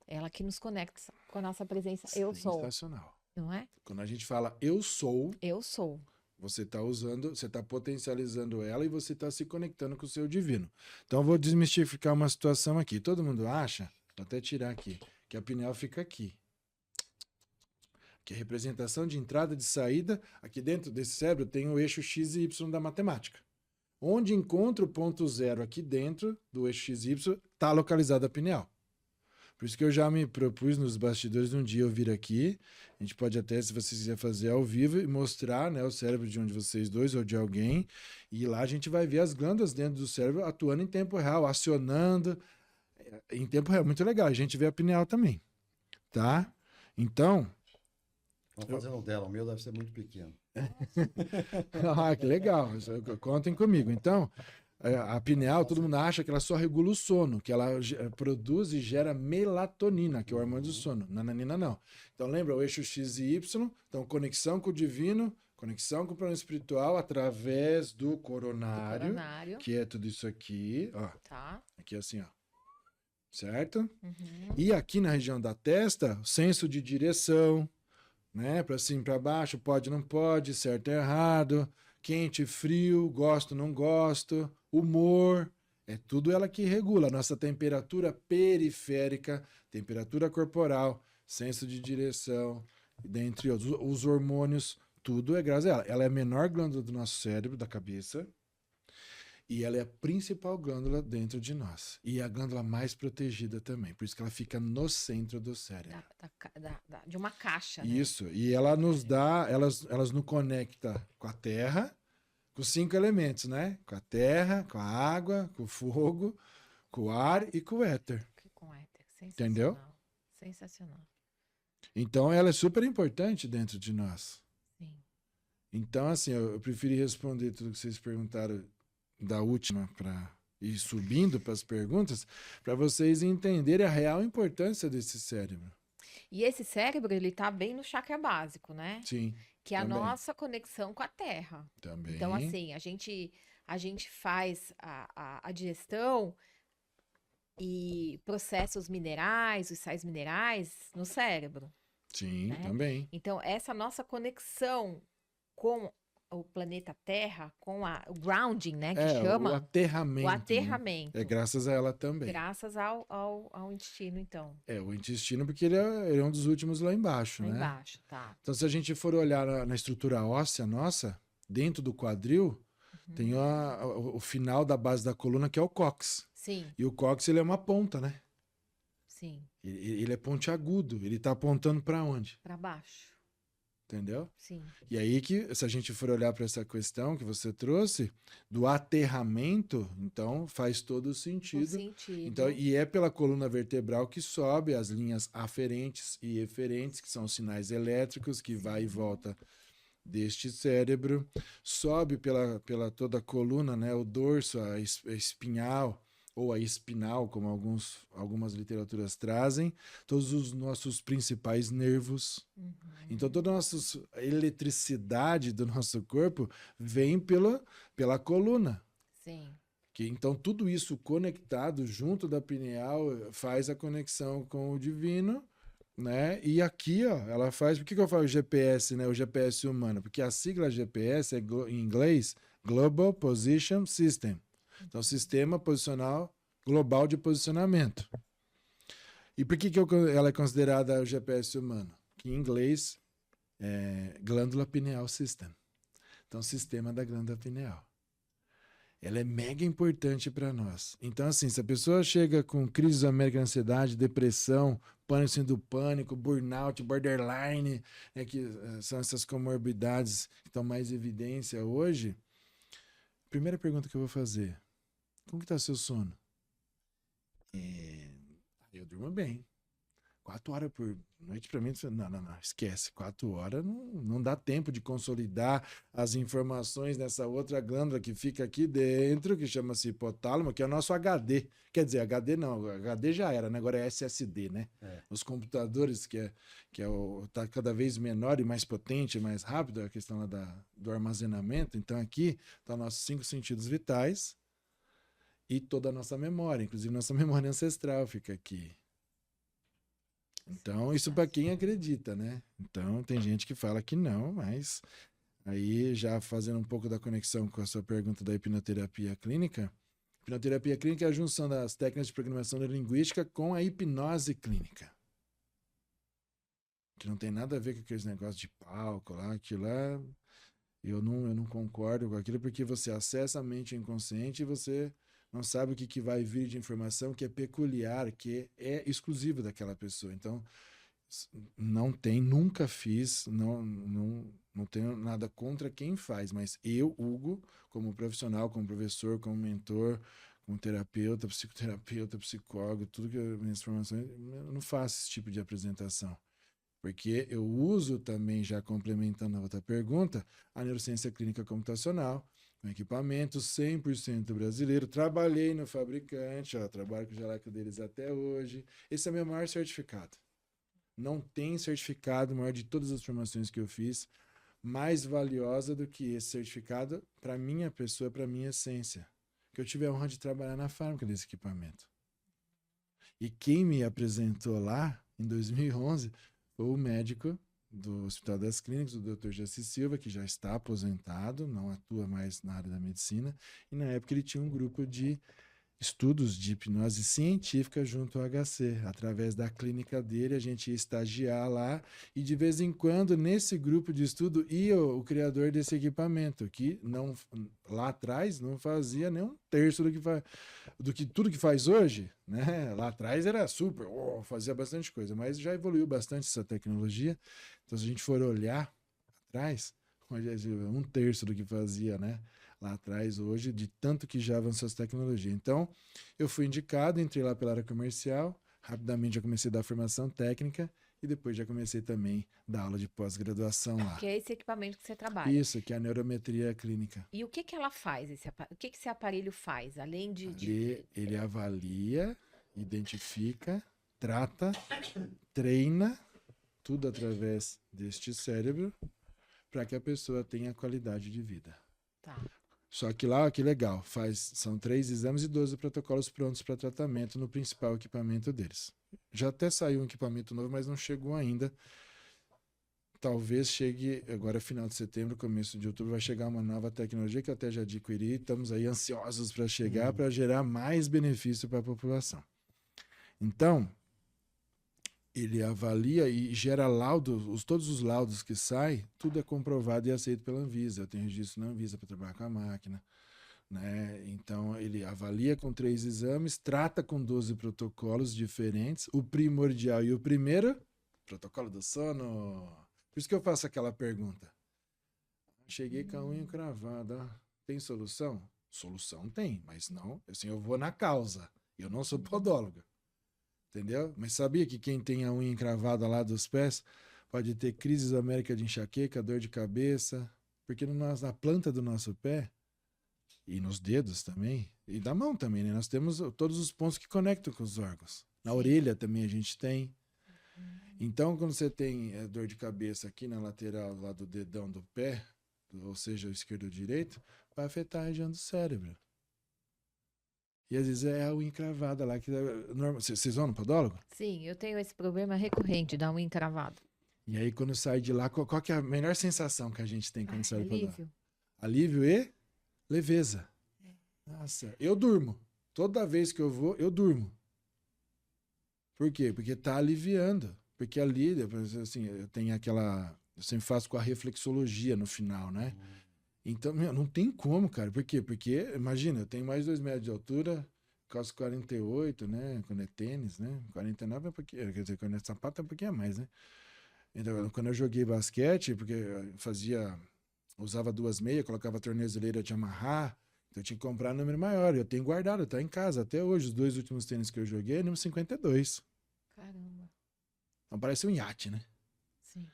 S1: Ela que nos conecta com a nossa presença. Eu sou.
S3: Sensacional.
S1: Não é?
S3: Quando a gente fala eu sou,
S1: Eu sou.
S3: você está você está potencializando ela e você está se conectando com o seu divino. Então, eu vou desmistificar uma situação aqui. Todo mundo acha, vou até tirar aqui, que a pineal fica aqui. Que a representação de entrada e de saída, aqui dentro desse cérebro tem o eixo X e Y da matemática. Onde encontra o ponto zero aqui dentro do eixo X e Y, está localizada a pineal. Por isso que eu já me propus nos bastidores de um dia eu vir aqui. A gente pode até, se você quiser fazer ao vivo, e mostrar, né, o cérebro de um de vocês dois ou de alguém. E lá a gente vai ver as glândulas dentro do cérebro atuando em tempo real, acionando em tempo real. Muito legal. A gente vê a pineal também. Tá? Então...
S2: Vamos fazendo dela, o meu deve ser muito pequeno.
S3: Ah, que legal. Contem comigo. Então, A pineal, todo mundo acha que ela só regula o sono, que ela produz e gera melatonina, que é o hormônio do sono. Nananina não. Então lembra o eixo X e Y, então conexão com o divino, conexão com o plano espiritual através do coronário, que é tudo isso aqui, ó.
S1: Tá.
S3: Aqui assim, ó. Certo?
S1: Uhum.
S3: E aqui na região da testa, senso de direção, né? Para cima e para baixo, pode, não pode, certo e errado, quente, frio, gosto, não gosto, humor, é tudo ela que regula. Nossa temperatura periférica, temperatura corporal, senso de direção, dentre outros. Os hormônios, tudo é graças a ela. Ela é a menor glândula do nosso cérebro, da cabeça, e ela é a principal glândula dentro de nós. E é a glândula mais protegida também. Por isso que ela fica no centro do cérebro.
S1: De uma caixa, né?
S3: Isso. E ela nos dá, elas nos conecta com a terra, com os 5 elementos, né? Com a terra, com a água, com o fogo, com o ar e com o éter.
S1: Com éter. Sensacional.
S3: Entendeu?
S1: Sensacional.
S3: Então ela é super importante dentro de nós.
S1: Sim.
S3: Então, assim, eu preferi responder tudo que vocês perguntaram da última para ir subindo para as perguntas, para vocês entenderem a real importância desse cérebro.
S1: E esse cérebro, ele tá bem no chakra básico, né?
S3: Sim.
S1: Que é a
S3: também.
S1: nossa conexão com a Terra.
S3: Também.
S1: Então, assim, a gente faz a digestão e processa os minerais, os sais minerais no cérebro.
S3: Sim,
S1: né?
S3: também.
S1: Então, essa nossa conexão com o planeta Terra, com o grounding, né? Que chama.
S3: O aterramento.
S1: O aterramento.
S3: Né? É graças a ela também.
S1: Graças ao intestino, então.
S3: O intestino, porque ele é um dos últimos lá embaixo,
S1: Lá
S3: né?
S1: embaixo, tá.
S3: Então, se a gente for olhar na estrutura óssea nossa, dentro do quadril, tem o final da base da coluna, que é o cóccix.
S1: Sim.
S3: E o cóccix, ele é uma ponta, né?
S1: Sim.
S3: Ele é pontiagudo. Ele tá apontando para onde?
S1: Para baixo.
S3: Entendeu?
S1: Sim.
S3: E aí que, se a gente for olhar para essa questão que você trouxe, do aterramento, então faz todo o sentido. Então, e é pela coluna vertebral que sobe as linhas aferentes e eferentes, que são os sinais elétricos que vai e volta deste cérebro. Sobe pela toda a coluna, né? O dorso, a espinhal, ou a espinal, como algumas literaturas trazem, todos os nossos principais nervos. Então, toda a nossa eletricidade do nosso corpo vem pela coluna.
S1: Sim.
S3: Então, tudo isso conectado junto da pineal faz a conexão com o divino, né? E aqui, ó, ela faz... Por que eu falo GPS, né? O GPS humano? Porque a sigla GPS é, em inglês, Global Position System. Então, sistema posicional global de posicionamento. E por que ela é considerada o GPS humano? Que em inglês é Glândula Pineal System. Então, sistema da glândula pineal. Ela é mega importante para nós. Então, assim, se a pessoa chega com crise américa, ansiedade, depressão, pânico, síndrome do pânico, burnout, borderline, que são essas comorbidades que estão mais em evidência hoje, primeira pergunta que eu vou fazer: como que está seu sono? Eu durmo bem. 4 horas por noite para mim, não, esquece. 4 horas não dá tempo de consolidar as informações nessa outra glândula que fica aqui dentro, que chama-se hipotálamo, que é o nosso HD. Quer dizer, HD não, HD já era, né? Agora é SSD, né? Os computadores, que tá cada vez menor e mais potente, mais rápido, a questão lá do armazenamento. Então aqui estão nossos 5 sentidos vitais e toda a nossa memória, inclusive nossa memória ancestral fica aqui. Então, isso para quem acredita, né? Então, tem gente que fala que não, mas aí já fazendo um pouco da conexão com a sua pergunta da hipnoterapia clínica, hipnoterapia clínica é a junção das técnicas de programação neurolinguística com a hipnose clínica. Que não tem nada a ver com aqueles negócios de palco lá, aquilo lá, eu não concordo com aquilo, porque você acessa a mente inconsciente e você não sabe o que vai vir de informação que é peculiar, que é exclusivo daquela pessoa. Então, nunca fiz, não tenho nada contra quem faz, mas eu, Hugo, como profissional, como professor, como mentor, como terapeuta, psicoterapeuta, psicólogo, tudo que minhas formações, eu não faço esse tipo de apresentação. Porque eu uso também, já complementando a outra pergunta, a neurociência clínica computacional, Um equipamento 100% brasileiro. Trabalhei no fabricante, trabalho com o jaleco deles até hoje. Esse é o meu maior certificado. Não tem certificado maior de todas as formações que eu fiz, mais valiosa do que esse certificado para minha pessoa, para minha essência. Que eu tive a honra de trabalhar na fábrica desse equipamento. E quem me apresentou lá, em 2011, foi o médico do Hospital das Clínicas, o Dr. Jaci Silva, que já está aposentado, não atua mais na área da medicina, e na época ele tinha um grupo de estudos de hipnose científica junto ao HC. Através da clínica dele, a gente ia estagiar lá, e de vez em quando, nesse grupo de estudo, ia o criador desse equipamento, que não, lá atrás não fazia nem um terço do que tudo que faz hoje, né? Lá atrás era super, fazia bastante coisa, mas já evoluiu bastante essa tecnologia. Então, se a gente for olhar atrás, hoje é um terço do que fazia, né? Lá atrás, hoje, de tanto que já avançou essa tecnologia. Então, eu fui indicado, entrei lá pela área comercial, rapidamente já comecei a dar formação técnica e depois já comecei também a dar aula de pós-graduação lá.
S1: Que é esse equipamento que você trabalha.
S3: Isso, que é a neurometria clínica.
S1: E o que ela faz? O que esse aparelho faz? Além
S3: Ele avalia, identifica, trata, treina, tudo através deste cérebro, para que a pessoa tenha qualidade de vida.
S1: Tá.
S3: Só que lá, que legal, são 3 exames e 12 protocolos prontos para tratamento no principal equipamento deles. Já até saiu um equipamento novo, mas não chegou ainda. Talvez chegue agora, final de setembro, começo de outubro, vai chegar uma nova tecnologia que eu até já adquiri. Estamos aí ansiosos para chegar, para gerar mais benefício para a população. Então, ele avalia e gera laudos, todos os laudos que saem, tudo é comprovado e aceito pela Anvisa. Eu tenho registro na Anvisa para trabalhar com a máquina, né? Então, ele avalia com 3 exames, trata com 12 protocolos diferentes. O primordial e o primeiro, protocolo do sono. Por isso que eu faço aquela pergunta. Cheguei com a unha encravada. Tem solução? Solução tem, mas não. Assim, eu vou na causa. Eu não sou podólogo. Entendeu? Mas sabia que quem tem a unha encravada lá dos pés pode ter crises américa de enxaqueca, dor de cabeça, porque na planta do nosso pé, e nos dedos também, e da mão também, né? Nós temos todos os pontos que conectam com os órgãos. Na orelha também a gente tem. Então, quando você tem dor de cabeça aqui na lateral lá do dedão do pé, ou seja, o esquerdo ou o direito, vai afetar a região do cérebro. E às vezes é a unha encravada lá. Vocês vão no podólogo?
S1: Sim, eu tenho esse problema recorrente da unha encravada.
S3: E aí, quando sai de lá, qual que é a melhor sensação que a gente tem quando sai do podólogo?
S1: Alívio.
S3: Alívio e leveza. Nossa, eu durmo. Toda vez que eu vou, eu durmo. Por quê? Porque tá aliviando. Porque ali, assim, eu tenho aquela... Eu sempre faço com a reflexologia no final, né? Então, não tem como, cara. Por quê? Porque, imagina, eu tenho mais de 2 metros de altura, calço 48, né? Quando é tênis, né? 49 é um pouquinho, quer dizer, quando é sapato é um pouquinho a mais, né? Então, quando eu joguei basquete, porque eu usava 2 meias, colocava a tornozeleira de amarrar, então eu tinha que comprar um número maior. Eu tenho guardado, tá em casa até hoje. Os 2 últimos tênis que eu joguei é número 52.
S1: Caramba.
S3: Então parece um iate, né?
S1: Sim.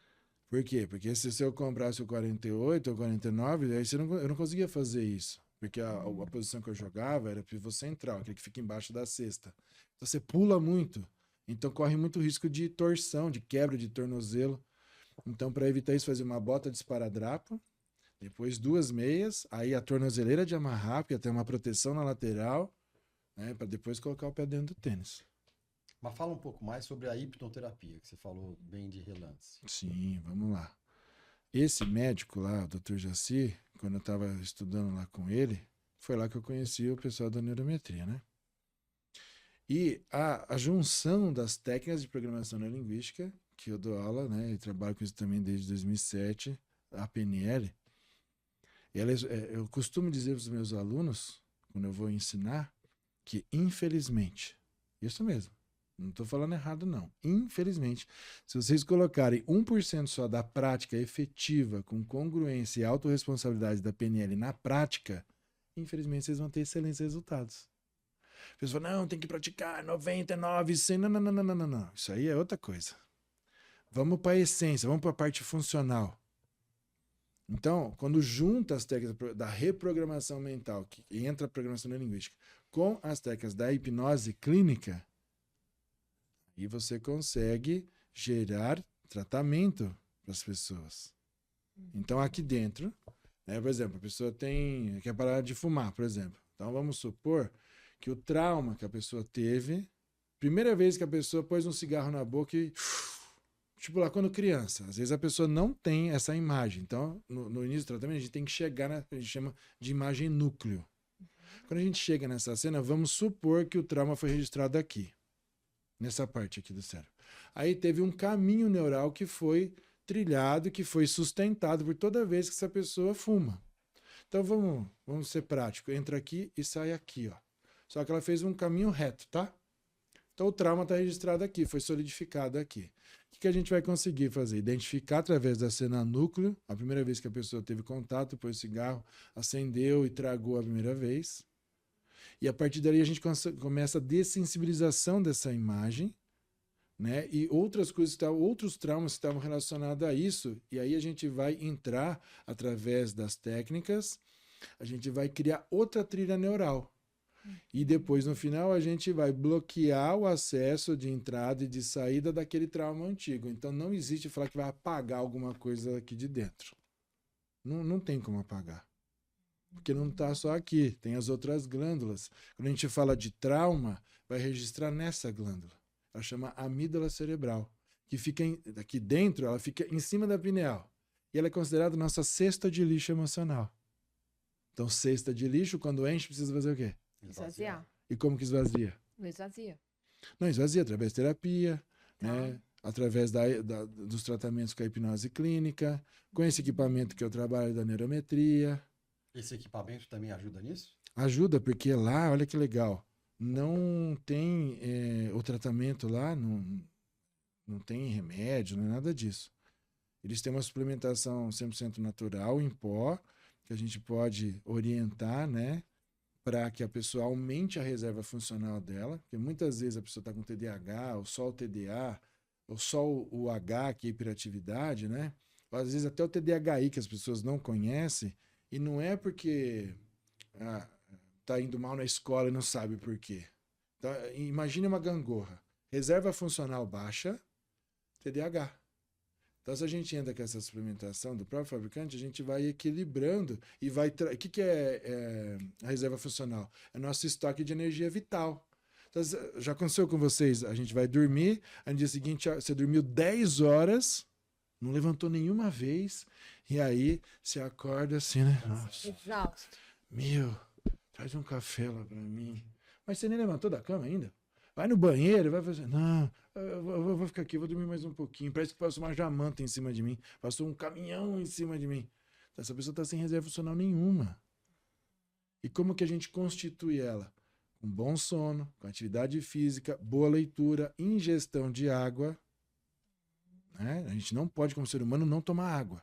S3: Por quê? Porque se eu comprasse o 48 ou 49, aí eu não conseguia fazer isso. Porque a posição que eu jogava era pivô central, aquele que fica embaixo da cesta. Então você pula muito. Então corre muito risco de torção, de quebra de tornozelo. Então, para evitar isso, fazer uma bota de esparadrapo, depois 2 meias, aí a tornozeleira de amarrar, porque tem uma proteção na lateral, né, para depois colocar o pé dentro do tênis.
S2: Mas fala um pouco mais sobre a hipnoterapia, que você falou bem de relance.
S3: Sim, vamos lá. Esse médico lá, o Dr. Jaci, quando eu estava estudando lá com ele, foi lá que eu conheci o pessoal da neurometria, né? E a junção das técnicas de programação neurolinguística, que eu dou aula, né, e trabalho com isso também desde 2007, a PNL, eu costumo dizer para os meus alunos, quando eu vou ensinar, que infelizmente, isso mesmo, não estou falando errado, não. Infelizmente, se vocês colocarem 1% só da prática efetiva, com congruência e autorresponsabilidade da PNL na prática, infelizmente vocês vão ter excelentes resultados. A pessoa fala, não, tem que praticar 99, 100, não. Isso aí é outra coisa. Vamos para a essência, vamos para a parte funcional. Então, quando junta as técnicas da reprogramação mental, que entra a programação neurolinguística, com as técnicas da hipnose clínica, aí você consegue gerar tratamento para as pessoas. Então, aqui dentro, né, por exemplo, a pessoa quer parar de fumar, por exemplo. Então, vamos supor que o trauma que a pessoa teve, primeira vez que a pessoa pôs um cigarro na boca e... Tipo lá quando criança, às vezes a pessoa não tem essa imagem. Então, no início do tratamento, a gente tem que chegar na que a gente chama de imagem núcleo. Quando a gente chega nessa cena, vamos supor que o trauma foi registrado aqui, nessa parte aqui do cérebro. Aí teve um caminho neural que foi trilhado, que foi sustentado por toda vez que essa pessoa fuma. Então, vamos ser prático. Entra aqui e sai aqui, ó. Só que ela fez um caminho reto, tá? Então, o trauma está registrado aqui, foi solidificado aqui. O que a gente vai conseguir fazer? Identificar através da cena núcleo, a primeira vez que a pessoa teve contato, pôs o cigarro, acendeu e tragou a primeira vez. E a partir dali a gente começa a dessensibilização dessa imagem, né? E outras coisas, outros traumas que estavam relacionados a isso. E aí a gente vai entrar, através das técnicas, a gente vai criar outra trilha neural. E depois, no final, a gente vai bloquear o acesso de entrada e de saída daquele trauma antigo. Então, não existe falar que vai apagar alguma coisa aqui de dentro. Não tem como apagar. Porque não está só aqui, tem as outras glândulas. Quando a gente fala de trauma, vai registrar nessa glândula. Ela chama amígdala cerebral, que fica aqui dentro, ela fica em cima da pineal. E ela é considerada nossa cesta de lixo emocional. Então, cesta de lixo, quando enche, precisa fazer o quê?
S1: Esvaziar.
S3: E como que esvazia?
S1: Esvazia.
S3: Não, esvazia através de terapia, né? Através dos tratamentos com a hipnose clínica, com esse equipamento que eu trabalho da neurometria.
S2: Esse equipamento também ajuda nisso?
S3: Ajuda, porque lá, olha que legal, não tem o tratamento lá, não tem remédio, não é nada disso. Eles têm uma suplementação 100% natural, em pó, que a gente pode orientar, né? Para que a pessoa aumente a reserva funcional dela, porque muitas vezes a pessoa está com TDAH, ou só o TDA, ou só o H, que é hiperatividade, né? Ou às vezes até o TDAHI, que as pessoas não conhecem, e não é porque tá indo mal na escola e não sabe por quê. Então, imagine uma gangorra. Reserva funcional baixa, TDAH. Então, se a gente entra com essa suplementação do próprio fabricante, a gente vai equilibrando e vai... O que é a reserva funcional? É nosso estoque de energia vital. Então, já aconteceu com vocês? A gente vai dormir, aí no dia seguinte você dormiu 10 horas, não levantou nenhuma vez, e aí você acorda assim, né? Nossa,
S1: exausto.
S3: Meu, traz um café lá pra mim. Mas você nem levantou da cama ainda? Vai no banheiro, vai fazer... Não, eu vou ficar aqui, vou dormir mais um pouquinho. Parece que passou uma jamanta em cima de mim. Passou um caminhão em cima de mim. Essa pessoa está sem reserva funcional nenhuma. E como que a gente constitui ela? Com bom sono, com atividade física, boa leitura, ingestão de água. Né? A gente não pode, como ser humano, não tomar água.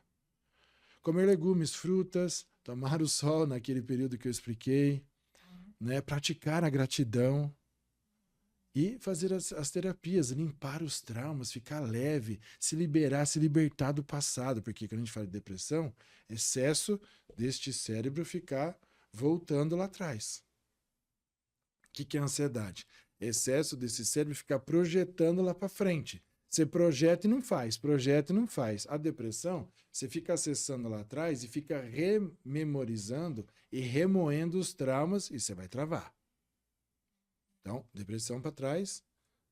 S3: Comer legumes, frutas, tomar o sol naquele período que eu expliquei. Né? Praticar a gratidão. E fazer as terapias, limpar os traumas, ficar leve, se libertar do passado. Porque quando a gente fala de depressão, excesso deste cérebro ficar voltando lá atrás. O que é ansiedade? Excesso desse cérebro ficar projetando lá para frente. Você projeta e não faz, projeta e não faz. A depressão, você fica acessando lá atrás e fica rememorizando e remoendo os traumas e você vai travar. Então, depressão para trás,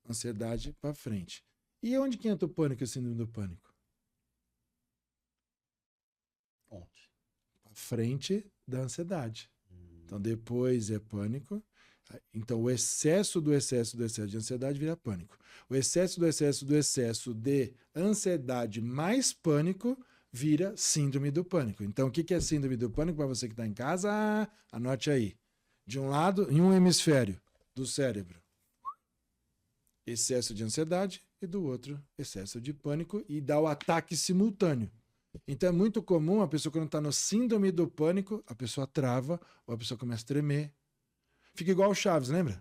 S3: ansiedade para frente. E onde que entra o pânico e a síndrome do pânico?
S2: Onde?
S3: Para frente da ansiedade. Então, depois é pânico. Então, o excesso do excesso de ansiedade vira pânico. O excesso de ansiedade mais pânico vira síndrome do pânico. Então, o que é síndrome do pânico? Para você que está em casa, anote aí. De um lado, em um hemisfério do cérebro, excesso de ansiedade, e do outro, excesso de pânico, e dá o ataque simultâneo. Então é muito comum a pessoa, quando está no síndrome do pânico, a pessoa trava, ou a pessoa começa a tremer. Fica igual o Chaves, lembra?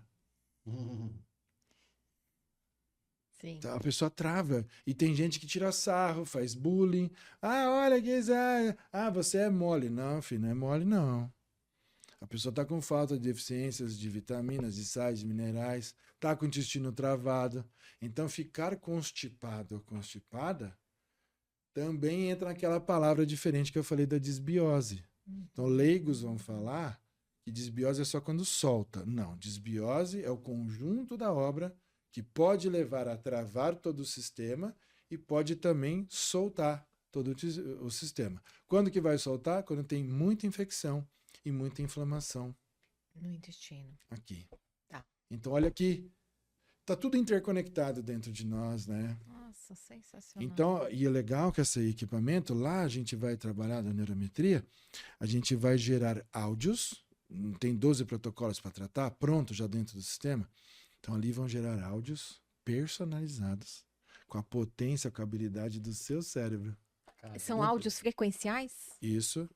S1: Sim.
S3: Então, a pessoa trava. E tem gente que tira sarro, faz bullying. Ah, olha que você é mole. Não, filho, não é mole, não. A pessoa está com falta de deficiências de vitaminas, de sais, de minerais, está com o intestino travado. Então, ficar constipado ou constipada também entra naquela palavra diferente que eu falei da disbiose. Então, leigos vão falar que disbiose é só quando solta. Não, disbiose é o conjunto da obra que pode levar a travar todo o sistema e pode também soltar todo o sistema. Quando que vai soltar? Quando tem muita infecção e muita inflamação
S1: no intestino.
S3: aqui.
S1: Tá.
S3: Então, olha aqui. Tá tudo interconectado dentro de nós, né?
S1: Nossa, sensacional.
S3: Então, e é legal que esse equipamento, lá a gente vai trabalhar na neurometria, a gente vai gerar áudios, tem 12 protocolos para tratar, pronto, já dentro do sistema. Então, ali vão gerar áudios personalizados, com a potência, com a habilidade do seu cérebro.
S1: São áudios frequenciais?
S3: Isso.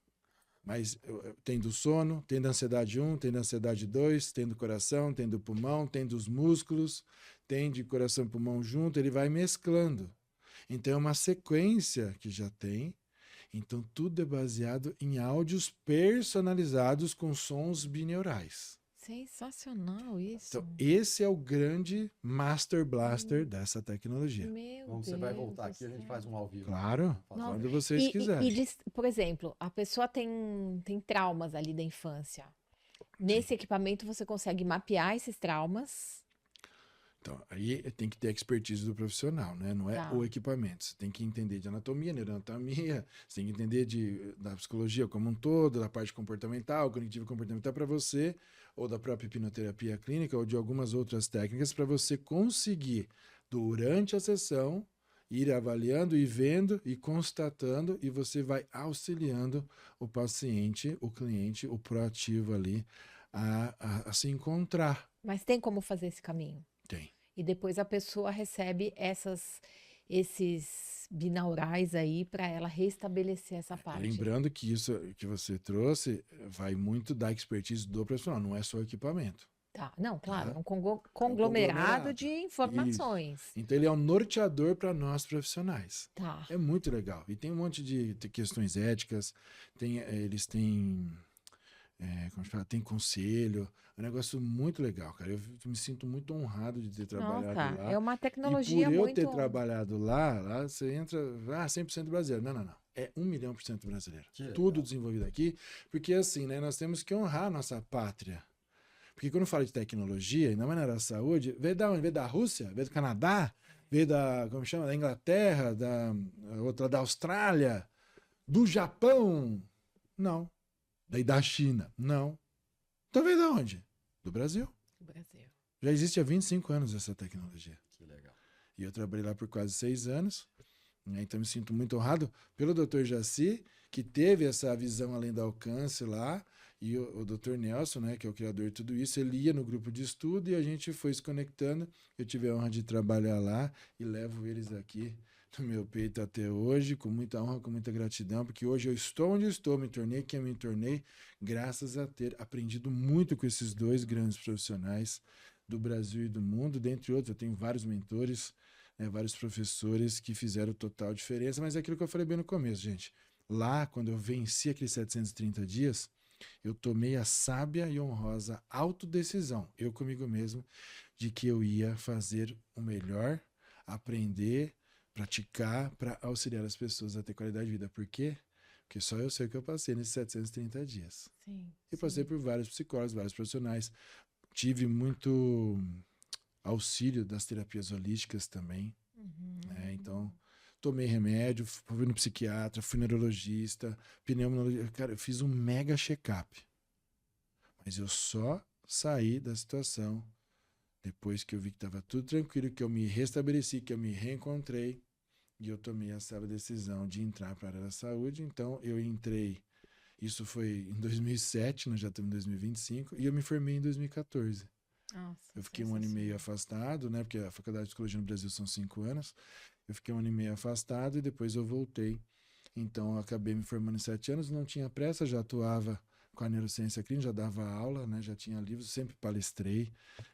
S3: Mas tem do sono, tem da ansiedade 1, tem da ansiedade 2, tem do coração, tem do pulmão, tem dos músculos, tem de coração e pulmão junto, ele vai mesclando. Então é uma sequência que já tem. Então tudo é baseado em áudios personalizados com sons bineurais.
S1: Sensacional isso.
S3: Então esse é o grande Master Blaster dessa tecnologia.
S1: Meu
S2: Vamos, você vai voltar aqui, a gente faz um ao vivo.
S3: Claro,
S2: Fazer
S3: quando vocês quiserem.
S1: Por exemplo, a pessoa tem traumas ali da infância. Nesse equipamento você consegue mapear esses traumas.
S3: Então, aí tem que ter a expertise do profissional, né? Não é
S1: Tá.
S3: o equipamento. Você tem que entender de anatomia, neuroanatomia, você tem que entender da psicologia como um todo, da parte comportamental, cognitivo comportamental para você, ou da própria hipnoterapia clínica, ou de algumas outras técnicas para você conseguir, durante a sessão, ir avaliando e vendo e constatando, e você vai auxiliando o paciente, o cliente, o proativo ali, a se encontrar.
S1: Mas tem como fazer esse caminho?
S3: Tem.
S1: E depois a pessoa recebe esses binaurais aí para ela restabelecer essa parte.
S3: Lembrando que isso que você trouxe vai muito da expertise do profissional, não é só o equipamento.
S1: Tá, não, claro,
S3: Tá.
S1: é um conglomerado de informações.
S3: Então ele é um norteador para nós profissionais.
S1: Tá.
S3: É muito legal. E tem um monte de questões éticas, eles têm, como fala, tem conselho, é um negócio muito legal, cara. Eu me sinto muito honrado de ter trabalhado
S1: Nossa,
S3: lá.
S1: é uma
S3: E
S1: tecnologia
S3: por eu
S1: muito...
S3: ter trabalhado lá você entra, 100% brasileiro. Não. É 1.000.000% brasileiro.
S2: Que legal.
S3: Tudo desenvolvido aqui. Porque assim, né, nós temos que honrar a nossa pátria. Porque quando fala de tecnologia, ainda mais na área da saúde, veio da onde? Veio da Rússia? Veio do Canadá? Veio da, como chama? Da Inglaterra? Outra da Austrália? Do Japão? Não. Daí da China? Não. Então veio da onde? Do Brasil.
S1: Brasil.
S3: Já existe há 25 anos essa tecnologia.
S2: Que legal.
S3: E eu trabalhei lá por quase 6 anos. Né? Então me sinto muito honrado pelo Dr. Jaci, que teve essa visão além do alcance lá. E o Dr. Nelson, né, que é o criador de tudo isso, ele ia no grupo de estudo e a gente foi se conectando. Eu tive a honra de trabalhar lá e levo eles aqui no meu peito até hoje, com muita honra, com muita gratidão, porque hoje eu estou onde estou, me tornei quem me tornei, graças a ter aprendido muito com esses dois grandes profissionais do Brasil e do mundo, dentre outros. Eu tenho vários mentores, né, vários professores que fizeram total diferença, mas é aquilo que eu falei bem no começo, gente. Lá, quando eu venci aqueles 730 dias, eu tomei a sábia e honrosa autodecisão, eu comigo mesmo, de que eu ia fazer o melhor, aprender, praticar para auxiliar as pessoas a ter qualidade de vida. Por quê? Porque só eu sei o que eu passei nesses 730 dias.
S1: Sim,
S3: E passei por vários psicólogos, vários profissionais. Tive muito auxílio das terapias holísticas também. Né? Então, tomei remédio, fui no psiquiatra, fui neurologista, pneumologista. Cara, eu fiz um mega check-up. Mas eu só saí da situação depois que eu vi que estava tudo tranquilo, que eu me restabeleci, que eu me reencontrei. E eu tomei a sábia decisão de entrar para a área da saúde. Então, eu entrei. Isso foi em 2007, nós já estamos em 2025. E eu me formei em 2014.
S1: Nossa,
S3: Eu fiquei 1 ano e meio afastado, né? Porque a Faculdade de Psicologia no Brasil são 5 anos. Eu fiquei 1 ano e meio afastado e depois eu voltei. Então, eu acabei me formando em 7 anos, não tinha pressa, já atuava com a neurociência clínica, já dava aula, né? Já tinha livros, sempre palestrei,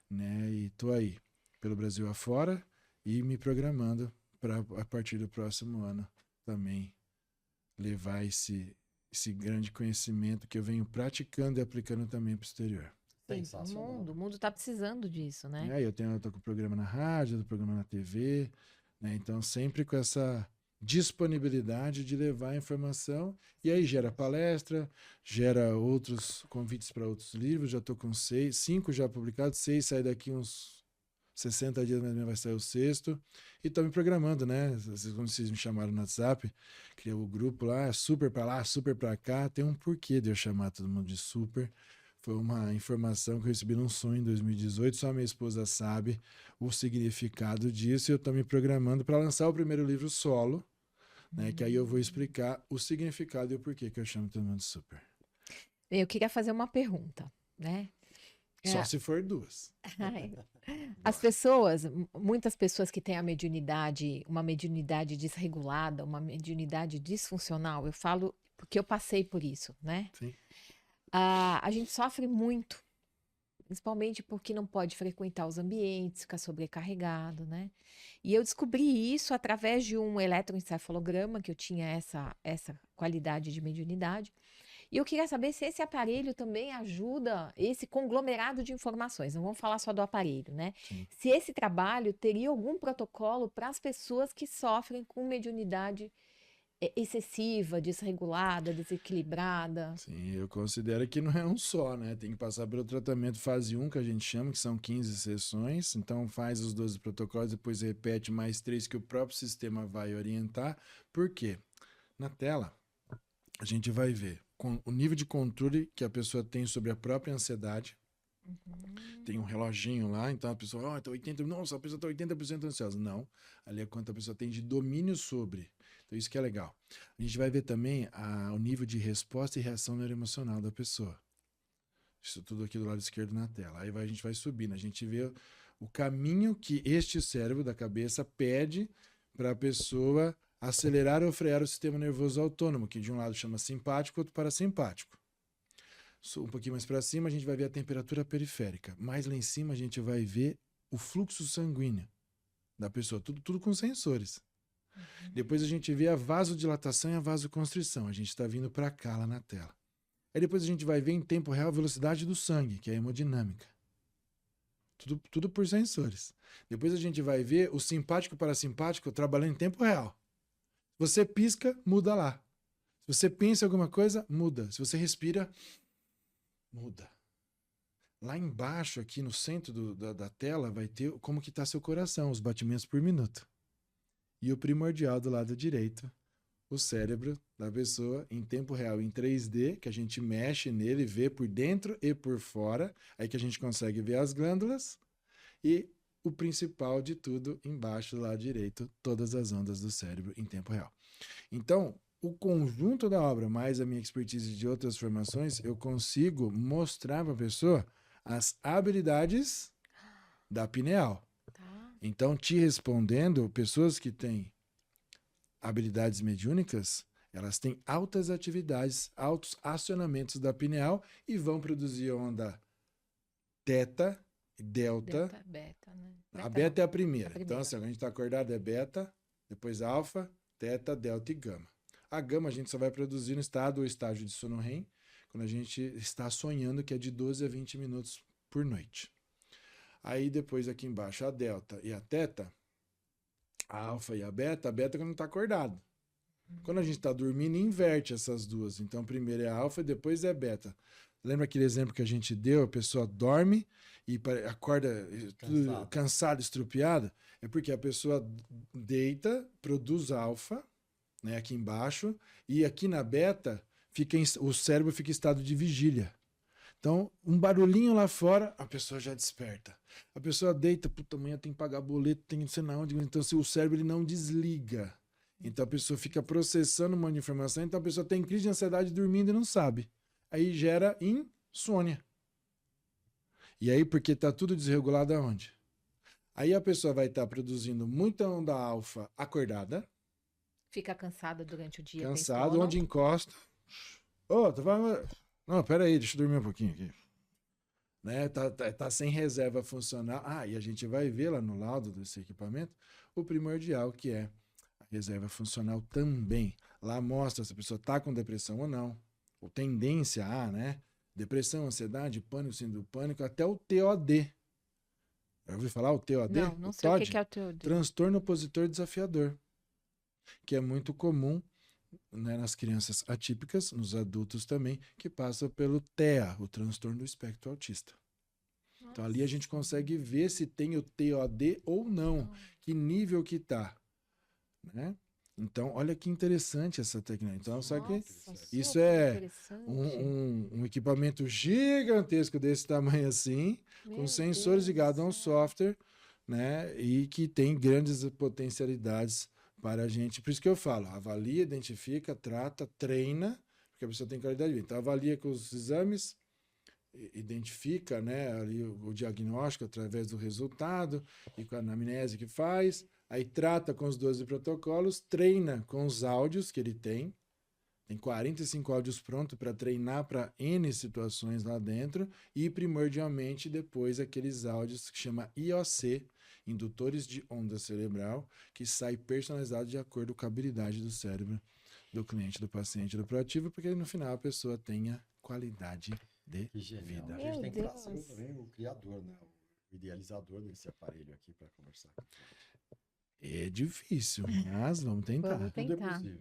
S3: né? E tô aí, pelo Brasil afora e me programando para, a partir do próximo ano, também levar esse grande conhecimento que eu venho praticando e aplicando também para o exterior.
S2: Sensacional.
S1: O mundo está precisando disso, né?
S3: Eu tô com o programa na rádio, tô com o programa na TV, né? Então sempre com essa disponibilidade de levar a informação, e aí gera palestra, gera outros convites para outros livros. Já estou com 5 já publicados, 6 sai daqui uns 60 dias, mais ou menos vai sair o 6º, e estou me programando, né? Quando vocês me chamaram no WhatsApp, criei o grupo lá, super para lá, super para cá, tem um porquê de eu chamar todo mundo de super. Foi uma informação que eu recebi num sonho em 2018, só minha esposa sabe o significado disso, e eu estou me programando para lançar o primeiro livro solo, né, que aí eu vou explicar o significado e o porquê que eu chamo todo mundo de super.
S1: Eu queria fazer uma pergunta, né?
S3: Só se for 2.
S1: As pessoas, muitas pessoas que têm a mediunidade, uma mediunidade desregulada, uma mediunidade disfuncional, eu falo porque eu passei por isso, né?
S3: Sim.
S1: A gente sofre muito, principalmente porque não pode frequentar os ambientes, fica sobrecarregado, né? E eu descobri isso através de um eletroencefalograma, que eu tinha essa qualidade de mediunidade. E eu queria saber se esse aparelho também ajuda esse conglomerado de informações. Não vamos falar só do aparelho, né?
S3: Sim.
S1: Se esse trabalho teria algum protocolo para as pessoas que sofrem com mediunidade excessiva, desregulada, desequilibrada.
S3: Sim, eu considero que não é um só, né? Tem que passar pelo tratamento fase 1, que a gente chama, que são 15 sessões. Então faz os 12 protocolos, depois repete mais 3 que o próprio sistema vai orientar. Por quê? Na tela, a gente vai ver o nível de controle que a pessoa tem sobre a própria ansiedade. Tem um reloginho lá, então a pessoa, tá 80%, nossa, a pessoa está 80% ansiosa. Não, ali é quanto a pessoa tem de domínio sobre. Então isso que é legal. A gente vai ver também o nível de resposta e reação neuroemocional da pessoa. Isso tudo aqui do lado esquerdo na tela. Aí a gente vai subindo, a gente vê o caminho que este cérebro da cabeça pede para a pessoa acelerar ou frear o sistema nervoso autônomo, que de um lado chama simpático, outro parasimpático. Um pouquinho mais para cima a gente vai ver a temperatura periférica. Mais lá em cima a gente vai ver o fluxo sanguíneo da pessoa, tudo com sensores. Depois a gente vê a vasodilatação e a vasoconstrição. A gente está vindo para cá lá na tela. Aí depois a gente vai ver em tempo real a velocidade do sangue, que é a hemodinâmica. Tudo por sensores. Depois a gente vai ver o simpático e parasimpático trabalhando em tempo real. Se você pisca, muda lá. Se você pensa em alguma coisa, muda. Se você respira, muda. Lá embaixo, aqui no centro da tela, vai ter como que está seu coração, os batimentos por minuto. E o primordial do lado direito, o cérebro da pessoa em tempo real, em 3D, que a gente mexe nele, vê por dentro e por fora, aí que a gente consegue ver as glândulas, e o principal de tudo, embaixo do lado direito, todas as ondas do cérebro em tempo real. Então, o conjunto da obra, mais a minha expertise de outras formações, eu consigo mostrar para a pessoa as habilidades da pineal. Então, te respondendo, pessoas que têm habilidades mediúnicas, elas têm altas atividades, altos acionamentos da pineal e vão produzir onda teta e delta.
S1: Beta, né?
S3: A beta é a primeira. Então, assim, a gente está acordado é beta, depois alfa, teta, delta e gama. A gama a gente só vai produzir no estado ou estágio de sono REM, quando a gente está sonhando, que é de 12 a 20 minutos por noite. Aí depois aqui embaixo a delta e a teta, a alfa e a beta quando está acordado. Quando a gente está dormindo, inverte essas duas. Então primeiro é a alfa e depois é a beta. Lembra aquele exemplo que a gente deu? A pessoa dorme e acorda tudo cansada, estrupiada? É porque a pessoa deita, produz alfa, né, aqui embaixo, e aqui na beta o cérebro fica em estado de vigília. Então, um barulhinho lá fora, a pessoa já desperta. A pessoa deita, puta, amanhã tem que pagar boleto, tem não sei na onde. Então, o cérebro ele não desliga. Então, a pessoa fica processando um monte de informação. Então, a pessoa tem crise de ansiedade dormindo e não sabe. Aí gera insônia. E aí, porque tá tudo desregulado aonde? Aí a pessoa vai estar produzindo muita onda alfa acordada.
S1: Fica cansada durante o dia.
S3: Cansado, onde encosta. Tá falando... Não, pera aí, deixa eu dormir um pouquinho aqui. né? Tá sem reserva funcional. E a gente vai ver lá no laudo desse equipamento o primordial, que é a reserva funcional também. Lá mostra se a pessoa está com depressão ou não, ou tendência a, né? Depressão, ansiedade, pânico, síndrome do pânico, até o TOD. Já ouviu falar o TOD?
S1: Não sei o que é o TOD.
S3: Transtorno opositor desafiador, que é muito comum, né, nas crianças atípicas, nos adultos também, que passam pelo TEA, o transtorno do espectro autista.
S1: Nossa.
S3: Então ali a gente consegue ver se tem o TOD ou não, que nível que tá, né? Então, olha que interessante essa tecnologia. Então, só que isso é um equipamento gigantesco desse tamanho assim, com sensores ligados a um software, né? E que tem grandes potencialidades para a gente. Por isso que eu falo, avalia, identifica, trata, treina, porque a pessoa tem qualidade de vida. Então, avalia com os exames, identifica, né, ali o diagnóstico através do resultado e com a anamnese que faz. Aí trata com os 12 protocolos, treina com os áudios que ele tem. Tem 45 áudios prontos para treinar para N situações lá dentro. E, primordialmente, depois aqueles áudios que chama IOC, indutores de onda cerebral, que sai personalizado de acordo com a habilidade do cérebro do cliente, do paciente, do proativo, porque no final a pessoa tenha qualidade de vida.
S2: A gente tem que trazer também o criador, né? O idealizador desse aparelho aqui para conversar.
S3: É difícil, mas vamos tentar.
S1: Vamos
S2: Tudo é
S1: tentar.
S2: possível.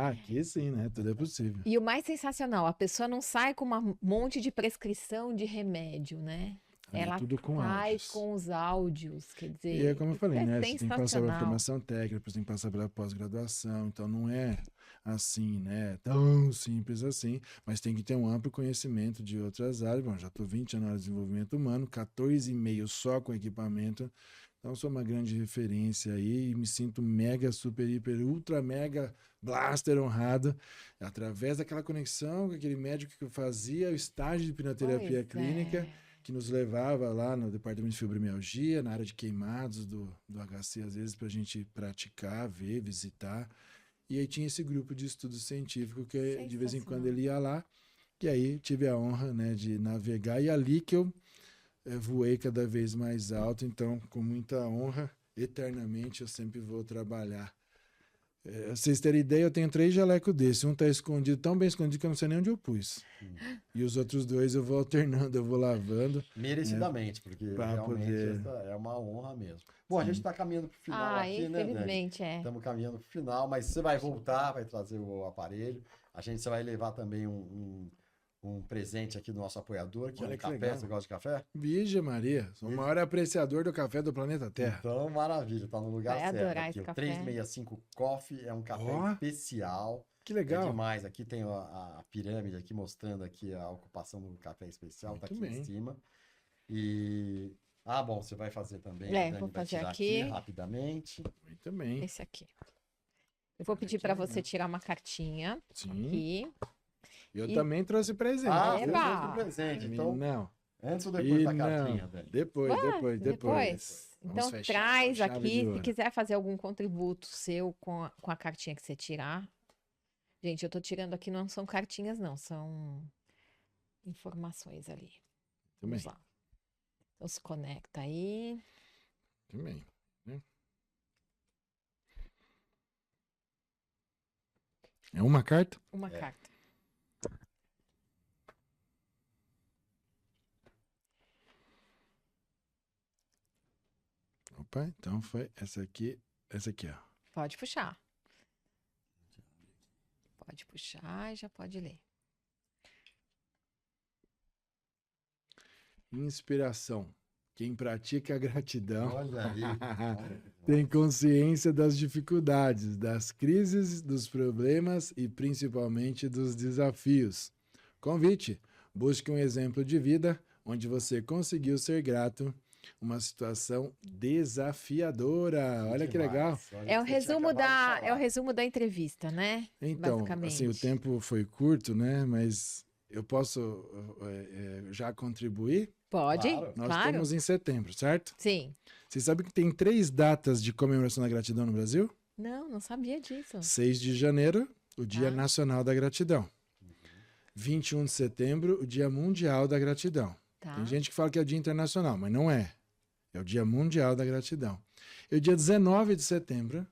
S3: Aqui sim, né? Tudo é possível.
S1: E o mais sensacional, a pessoa não sai com um monte de prescrição de remédio, né? Ela
S3: tudo com
S1: sai
S3: áudios.
S1: com os áudios, quer dizer...
S3: E é como eu falei, né? Você tem que passar pela
S1: sensacional.
S3: formação técnica, você tem que passar pela pós-graduação, então não é assim, né? Tão simples assim, mas tem que ter um amplo conhecimento de outras áreas. Bom, já estou 20 anos de desenvolvimento humano, 14,5 só com equipamento, então sou uma grande referência aí e me sinto mega, super, hiper, ultra, mega blaster honrado, através daquela conexão com aquele médico que eu fazia o estágio de hipnoterapia clínica, que nos levava lá no departamento de fibromialgia, na área de queimados do HC, às vezes, para a gente praticar, ver, visitar. E aí tinha esse grupo de estudo científico que de vez em quando ele ia lá, e aí tive a honra, né, de navegar, e ali que eu voei cada vez mais alto, então com muita honra, eternamente eu sempre vou trabalhar. Vocês terem ideia, eu tenho 3 jalecos desses. Um tá escondido, tão bem escondido que eu não sei nem onde eu pus. E os outros 2 eu vou alternando, eu vou lavando.
S2: Merecidamente, porque realmente essa é uma honra mesmo. Bom, a gente está caminhando para o final aqui, né,
S1: infelizmente,
S2: Estamos caminhando para o final, mas você vai voltar, vai trazer o aparelho. Você vai levar também um presente aqui do nosso apoiador, que é um café. Legal. Você gosta de café?
S3: Virgem Maria, sou o maior apreciador do café do planeta Terra.
S2: Então, maravilha, tá no lugar certo.
S1: Adorar
S2: aqui.
S1: Esse
S2: o
S1: café.
S2: 365 Coffee é um café especial.
S3: Que legal.
S2: É demais. Aqui tem a pirâmide aqui mostrando aqui a ocupação do café especial,
S3: Muito
S2: tá aqui
S3: bem.
S2: em cima. E bom, você vai fazer também.
S1: Vou fazer aqui
S2: rapidamente.
S3: Muito bem.
S1: Esse aqui. Eu vou pedir para você tirar uma cartinha.
S3: Sim.
S1: Aqui.
S3: Eu também trouxe presente.
S2: Você trouxe um presente. Então,
S3: não.
S2: antes ou depois da cartinha, Dani?
S3: Depois.
S1: Então traz aqui, se quiser fazer algum contributo seu com a cartinha que você tirar. Gente, eu tô tirando aqui, não são cartinhas não, são informações ali. Vamos lá. Então se conecta aí.
S3: Também. É uma carta?
S1: Uma carta.
S3: Opa, então foi essa aqui, ó.
S1: Pode puxar. Pode puxar e já pode ler.
S3: Inspiração. Quem pratica a gratidão
S2: Olha aí.
S3: tem consciência das dificuldades, das crises, dos problemas e principalmente dos desafios. Convite: busque um exemplo de vida onde você conseguiu ser grato. Uma situação desafiadora. Olha que legal.
S1: É o resumo da entrevista, né?
S3: Então, assim, o tempo foi curto, né? Mas eu posso já contribuir?
S1: Pode,
S2: claro.
S3: Nós estamos em setembro, certo?
S1: Sim.
S3: Você sabe que tem 3 datas de comemoração da gratidão no Brasil?
S1: Não sabia disso.
S3: 6 de janeiro, o Dia Nacional da Gratidão. 21 de setembro, o Dia Mundial da Gratidão.
S1: Tá.
S3: Tem gente que fala que é o Dia Internacional, mas não é. É o Dia Mundial da Gratidão. E o dia 19 de setembro,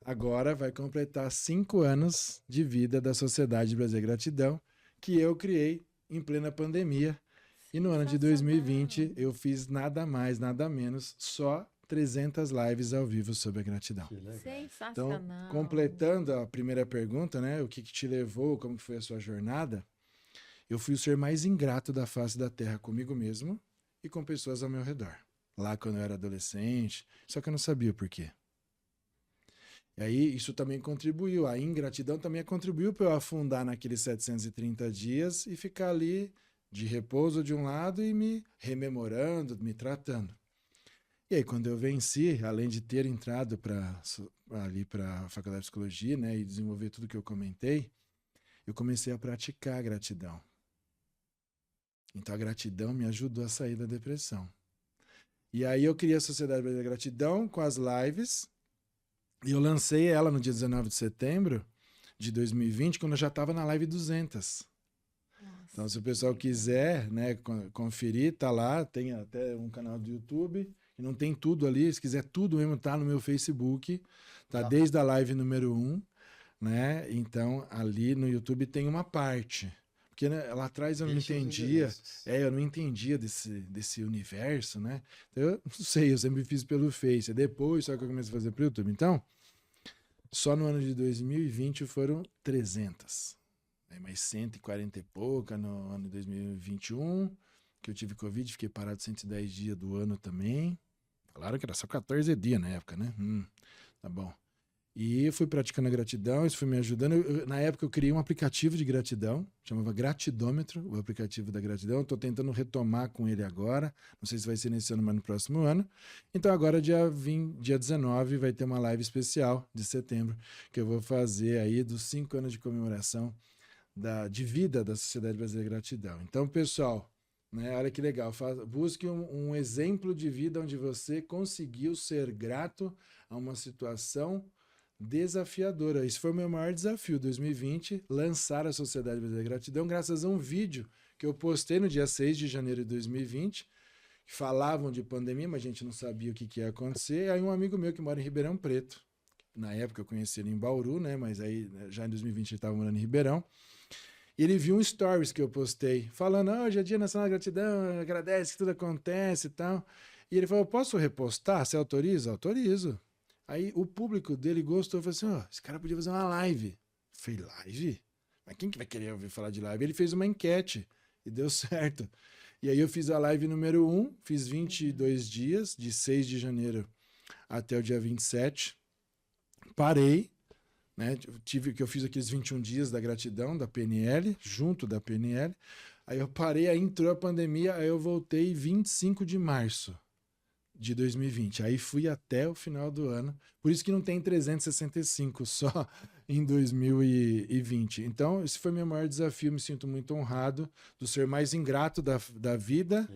S3: agora vai completar 5 anos de vida da Sociedade Brasileira de Gratidão, que eu criei em plena pandemia. E no ano de 2020, eu fiz nada mais, nada menos, só 300 lives ao vivo sobre a gratidão.
S1: Sensacional.
S3: Então, completando a primeira pergunta, né? O que te levou, como que foi a sua jornada? Eu fui o ser mais ingrato da face da Terra comigo mesmo e com pessoas ao meu redor. Lá quando eu era adolescente, só que eu não sabia o porquê. E aí, isso também contribuiu. A ingratidão também contribuiu para eu afundar naqueles 730 dias e ficar ali de repouso de um lado e me rememorando, me tratando. E aí, quando eu venci, além de ter entrado ali para a Faculdade de Psicologia, né, e desenvolver tudo que eu comentei, eu comecei a praticar a gratidão. Então, a gratidão me ajudou a sair da depressão. E aí, eu criei a Sociedade Brasileira de Gratidão com as lives. E eu lancei ela no dia 19 de setembro de 2020, quando eu já estava na live 200. Nossa, então, se o pessoal quiser, né, conferir, tá lá, tem até um canal do YouTube, e não tem tudo ali, se quiser tudo mesmo, tá no meu Facebook, tá desde a live número 1, né? Então, ali no YouTube tem uma parte. Porque, né, lá atrás eu não entendia, eu não entendia desse universo, né? Então, eu não sei, eu sempre fiz pelo Face, depois só que eu comecei a fazer pro YouTube. Então, só no ano de 2020 foram 300. Mais 140 e pouca no ano de 2021, que eu tive Covid, fiquei parado 110 dias do ano também. Falaram que era só 14 dias na época, né? Tá bom. E eu fui praticando a gratidão, isso foi me ajudando. Na época eu criei um aplicativo de gratidão, chamava Gratidômetro, o aplicativo da gratidão. Estou tentando retomar com ele agora. Não sei se vai ser nesse ano, mas no próximo ano. Então agora, dia 19, vai ter uma live especial de setembro, que eu vou fazer aí dos 5 anos de comemoração de vida da Sociedade Brasileira de Gratidão. Então, pessoal, né, olha que legal, busque um exemplo de vida onde você conseguiu ser grato a uma situação desafiadora. Esse foi o meu maior desafio, 2020, lançar a Sociedade Brasileira de Gratidão, graças a um vídeo que eu postei no dia 6 de janeiro de 2020, que falavam de pandemia, mas a gente não sabia o que ia acontecer. Aí um amigo meu que mora em Ribeirão Preto, na época eu conheci ele em Bauru, né, mas aí já em 2020 ele estava morando em Ribeirão, ele viu um stories que eu postei, falando, hoje é Dia Nacional da Gratidão, agradece que tudo acontece e tal. E ele falou, posso repostar? Você autoriza? Autorizo. Aí o público dele gostou e falou assim, esse cara podia fazer uma live. Eu falei, live? Mas quem que vai querer ouvir falar de live? Ele fez uma enquete e deu certo. E aí eu fiz a live número 1, fiz 22 dias, de 6 de janeiro até o dia 27. Parei, né? Eu fiz aqueles 21 dias da gratidão, da PNL, junto da PNL. Aí eu parei, aí entrou a pandemia, aí eu voltei 25 de março de 2020. Aí fui até o final do ano. Por isso que não tem 365 só em 2020. Então, esse foi meu maior desafio. Me sinto muito honrado do ser mais ingrato da vida,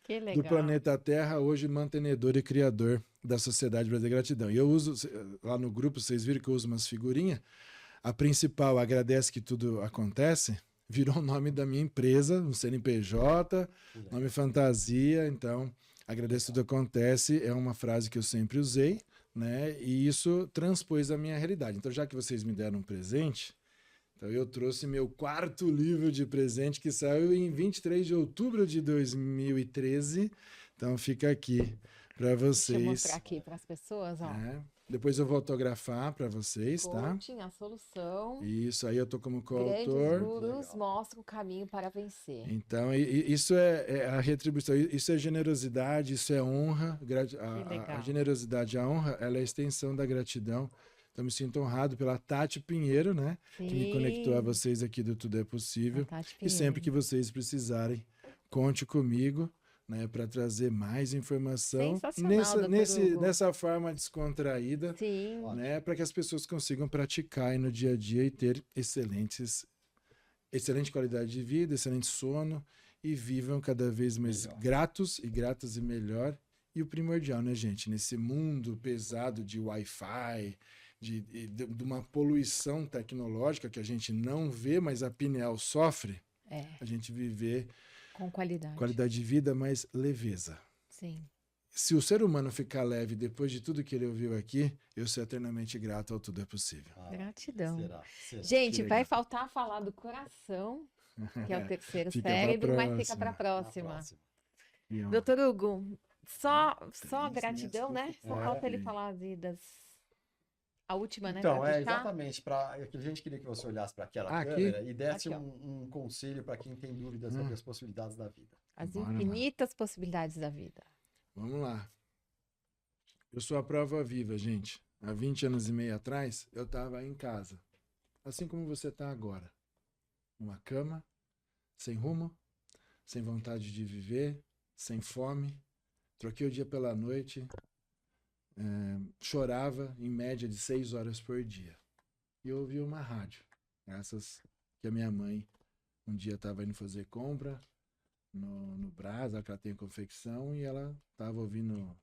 S1: que legal,
S3: do planeta Terra, hoje mantenedor e criador da Sociedade Brasileira de Gratidão. E eu uso, lá no grupo, vocês viram que eu uso umas figurinhas. A principal, agradece que tudo acontece, virou o nome da minha empresa, um CNPJ, nome fantasia, então... Agradeço tudo acontece, é uma frase que eu sempre usei, né? E isso transpôs a minha realidade. Então, já que vocês me deram um presente, então eu trouxe meu 4º livro de presente que saiu em 23 de outubro de 2013. Então, fica aqui para vocês.
S1: Deixa eu mostrar aqui para as pessoas, ó.
S3: Depois eu vou autografar para vocês,
S1: Coaching, a solução.
S3: Isso, aí eu tô como coautor.
S1: Grandes gurus mostram o caminho para vencer.
S3: Então, isso é a retribuição, isso é generosidade, isso é honra. A generosidade, a honra, ela é a extensão da gratidão. Então, me sinto honrado pela Tati Pinheiro, né? Sim. Que me conectou a vocês aqui do Tudo é Possível. E sempre que vocês precisarem, conte comigo, né, para trazer mais informação nessa forma descontraída, né, para que as pessoas consigam praticar aí no dia a dia e ter excelente qualidade de vida, excelente sono e vivam cada vez mais gratos e gratas e melhor. E o primordial, né, gente, nesse mundo pesado de Wi-Fi, de uma poluição tecnológica que a gente não vê, mas a pineal sofre, a gente viver
S1: Com qualidade.
S3: Qualidade de vida, mas leveza.
S1: Sim.
S3: Se o ser humano ficar leve depois de tudo que ele ouviu aqui, eu sou eternamente grato ao Tudo é Possível.
S1: Gratidão.
S2: Será?
S1: Gente,
S3: Que
S1: vai
S3: legal.
S1: faltar falar do coração, que é o terceiro
S3: Fica pra
S1: cérebro, mas
S3: próxima.
S1: fica para a
S2: Na
S1: próxima.
S2: próxima.
S3: E, ó,
S1: Doutor Hugo, só
S3: Três
S1: gratidão, né?
S3: meses.
S1: Só
S2: É.
S1: falta ele falar a última, né?
S2: Então,
S1: pra fechar.
S2: exatamente. A gente queria que você olhasse para aquela
S3: Aqui?
S2: câmera e desse
S1: Aqui, ó.
S2: um conselho para quem tem dúvidas sobre as possibilidades da vida.
S1: As
S3: Bora lá.
S1: infinitas possibilidades da vida.
S3: Vamos lá. Eu sou a prova viva, gente. Há 20 anos e meio atrás, eu estava em casa. Assim como você está agora. Numa cama, sem rumo, sem vontade de viver, sem fome. Troquei o dia pela noite. Chorava em média de 6 horas por dia. E eu ouvi uma rádio. Graças que a minha mãe um dia estava indo fazer compra no Brás, que ela tem confecção, e ela estava ouvindo,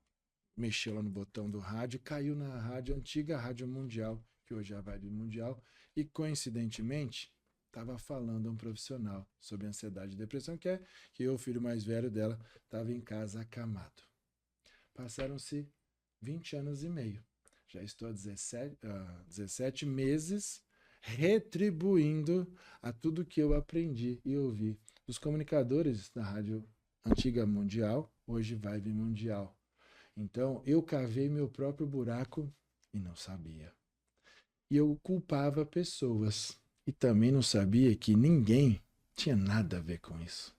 S3: mexeu lá no botão do rádio, caiu na rádio antiga, Rádio Mundial, que hoje é a Vibe Mundial, e coincidentemente estava falando um profissional sobre ansiedade e depressão, que eu, o filho mais velho dela, estava em casa acamado. Passaram-se 20 anos e meio. Já estou há 17 meses retribuindo a tudo que eu aprendi e ouvi dos comunicadores da Rádio Antiga Mundial, hoje Vibe Mundial. Então, eu cavei meu próprio buraco e não sabia. E eu culpava pessoas. E também não sabia que ninguém tinha nada a ver com isso.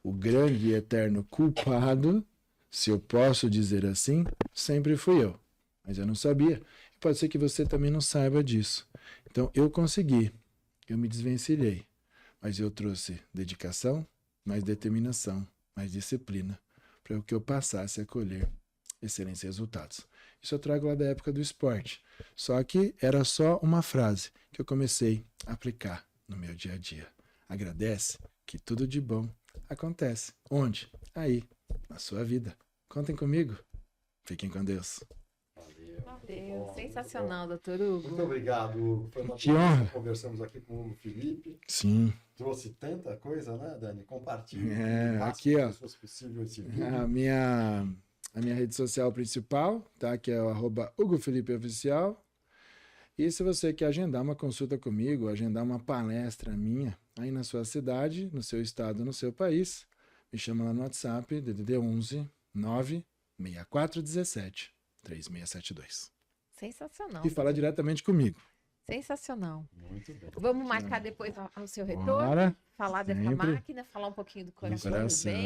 S3: O grande e eterno culpado, se eu posso dizer assim, sempre fui eu. Mas eu não sabia. E pode ser que você também não saiba disso. Então, eu consegui. Eu me desvencilhei. Mas eu trouxe dedicação, mais determinação, mais disciplina, para que eu passasse a colher excelentes resultados. Isso eu trago lá da época do esporte. Só que era só uma frase que eu comecei a aplicar no meu dia a dia. Agradece que tudo de bom acontece. Onde? Aí, na sua vida. Contem comigo. Fiquem com Deus.
S1: Valeu. Sensacional, doutor Hugo.
S2: Muito obrigado, Hugo. Foi uma
S3: Que honra.
S2: delícia. Conversamos aqui com o Hugo Felipe.
S3: Sim.
S2: Trouxe tanta coisa, né, Dani? Compartilhe.
S3: É,
S2: o máximo
S3: aqui,
S2: de
S3: ó.
S2: pessoas possível esse vídeo.
S3: A minha rede social principal, tá? Que é o @HugoFelipeOficial. E se você quer agendar uma consulta comigo, agendar uma palestra minha aí na sua cidade, no seu estado, no seu país, me chama lá no WhatsApp, DDD 11 96417 3672.
S1: Sensacional.
S3: E fala diretamente comigo.
S1: Sensacional.
S2: Muito bem.
S1: Vamos marcar depois ao seu retorno,
S3: Bora.
S1: falar dessa
S3: Sempre.
S1: máquina, falar um pouquinho do coração, do bem.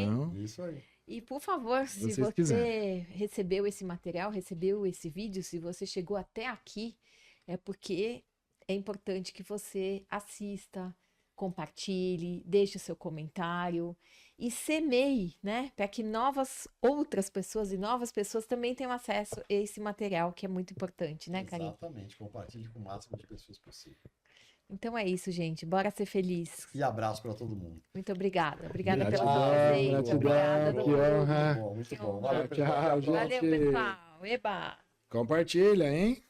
S3: Coração.
S2: Isso aí.
S1: E, por favor, se
S3: vocês
S1: você
S3: quiserem.
S1: recebeu esse material, recebeu esse vídeo, se você chegou até aqui, é porque é importante que você assista, compartilhe, deixe o seu comentário e semeie, né? Para que outras pessoas e novas pessoas também tenham acesso a esse material, que é muito importante, né, Karine?
S2: Exatamente. Compartilhe com o máximo de pessoas possível.
S1: Então é isso, gente. Bora ser feliz.
S2: E abraço para todo mundo.
S1: Muito obrigada. Obrigada pela
S3: Gratidão,
S1: sua presença.
S3: gratidão,
S1: Obrigada,
S3: que
S1: doutor.
S3: honra.
S2: Muito bom, muito
S1: Que
S2: bom.
S1: honra.
S2: Valeu, pessoal.
S3: Tchau,
S2: Até a próxima.
S1: Valeu,
S3: gente.
S1: pessoal. Eba!
S3: Compartilha, hein?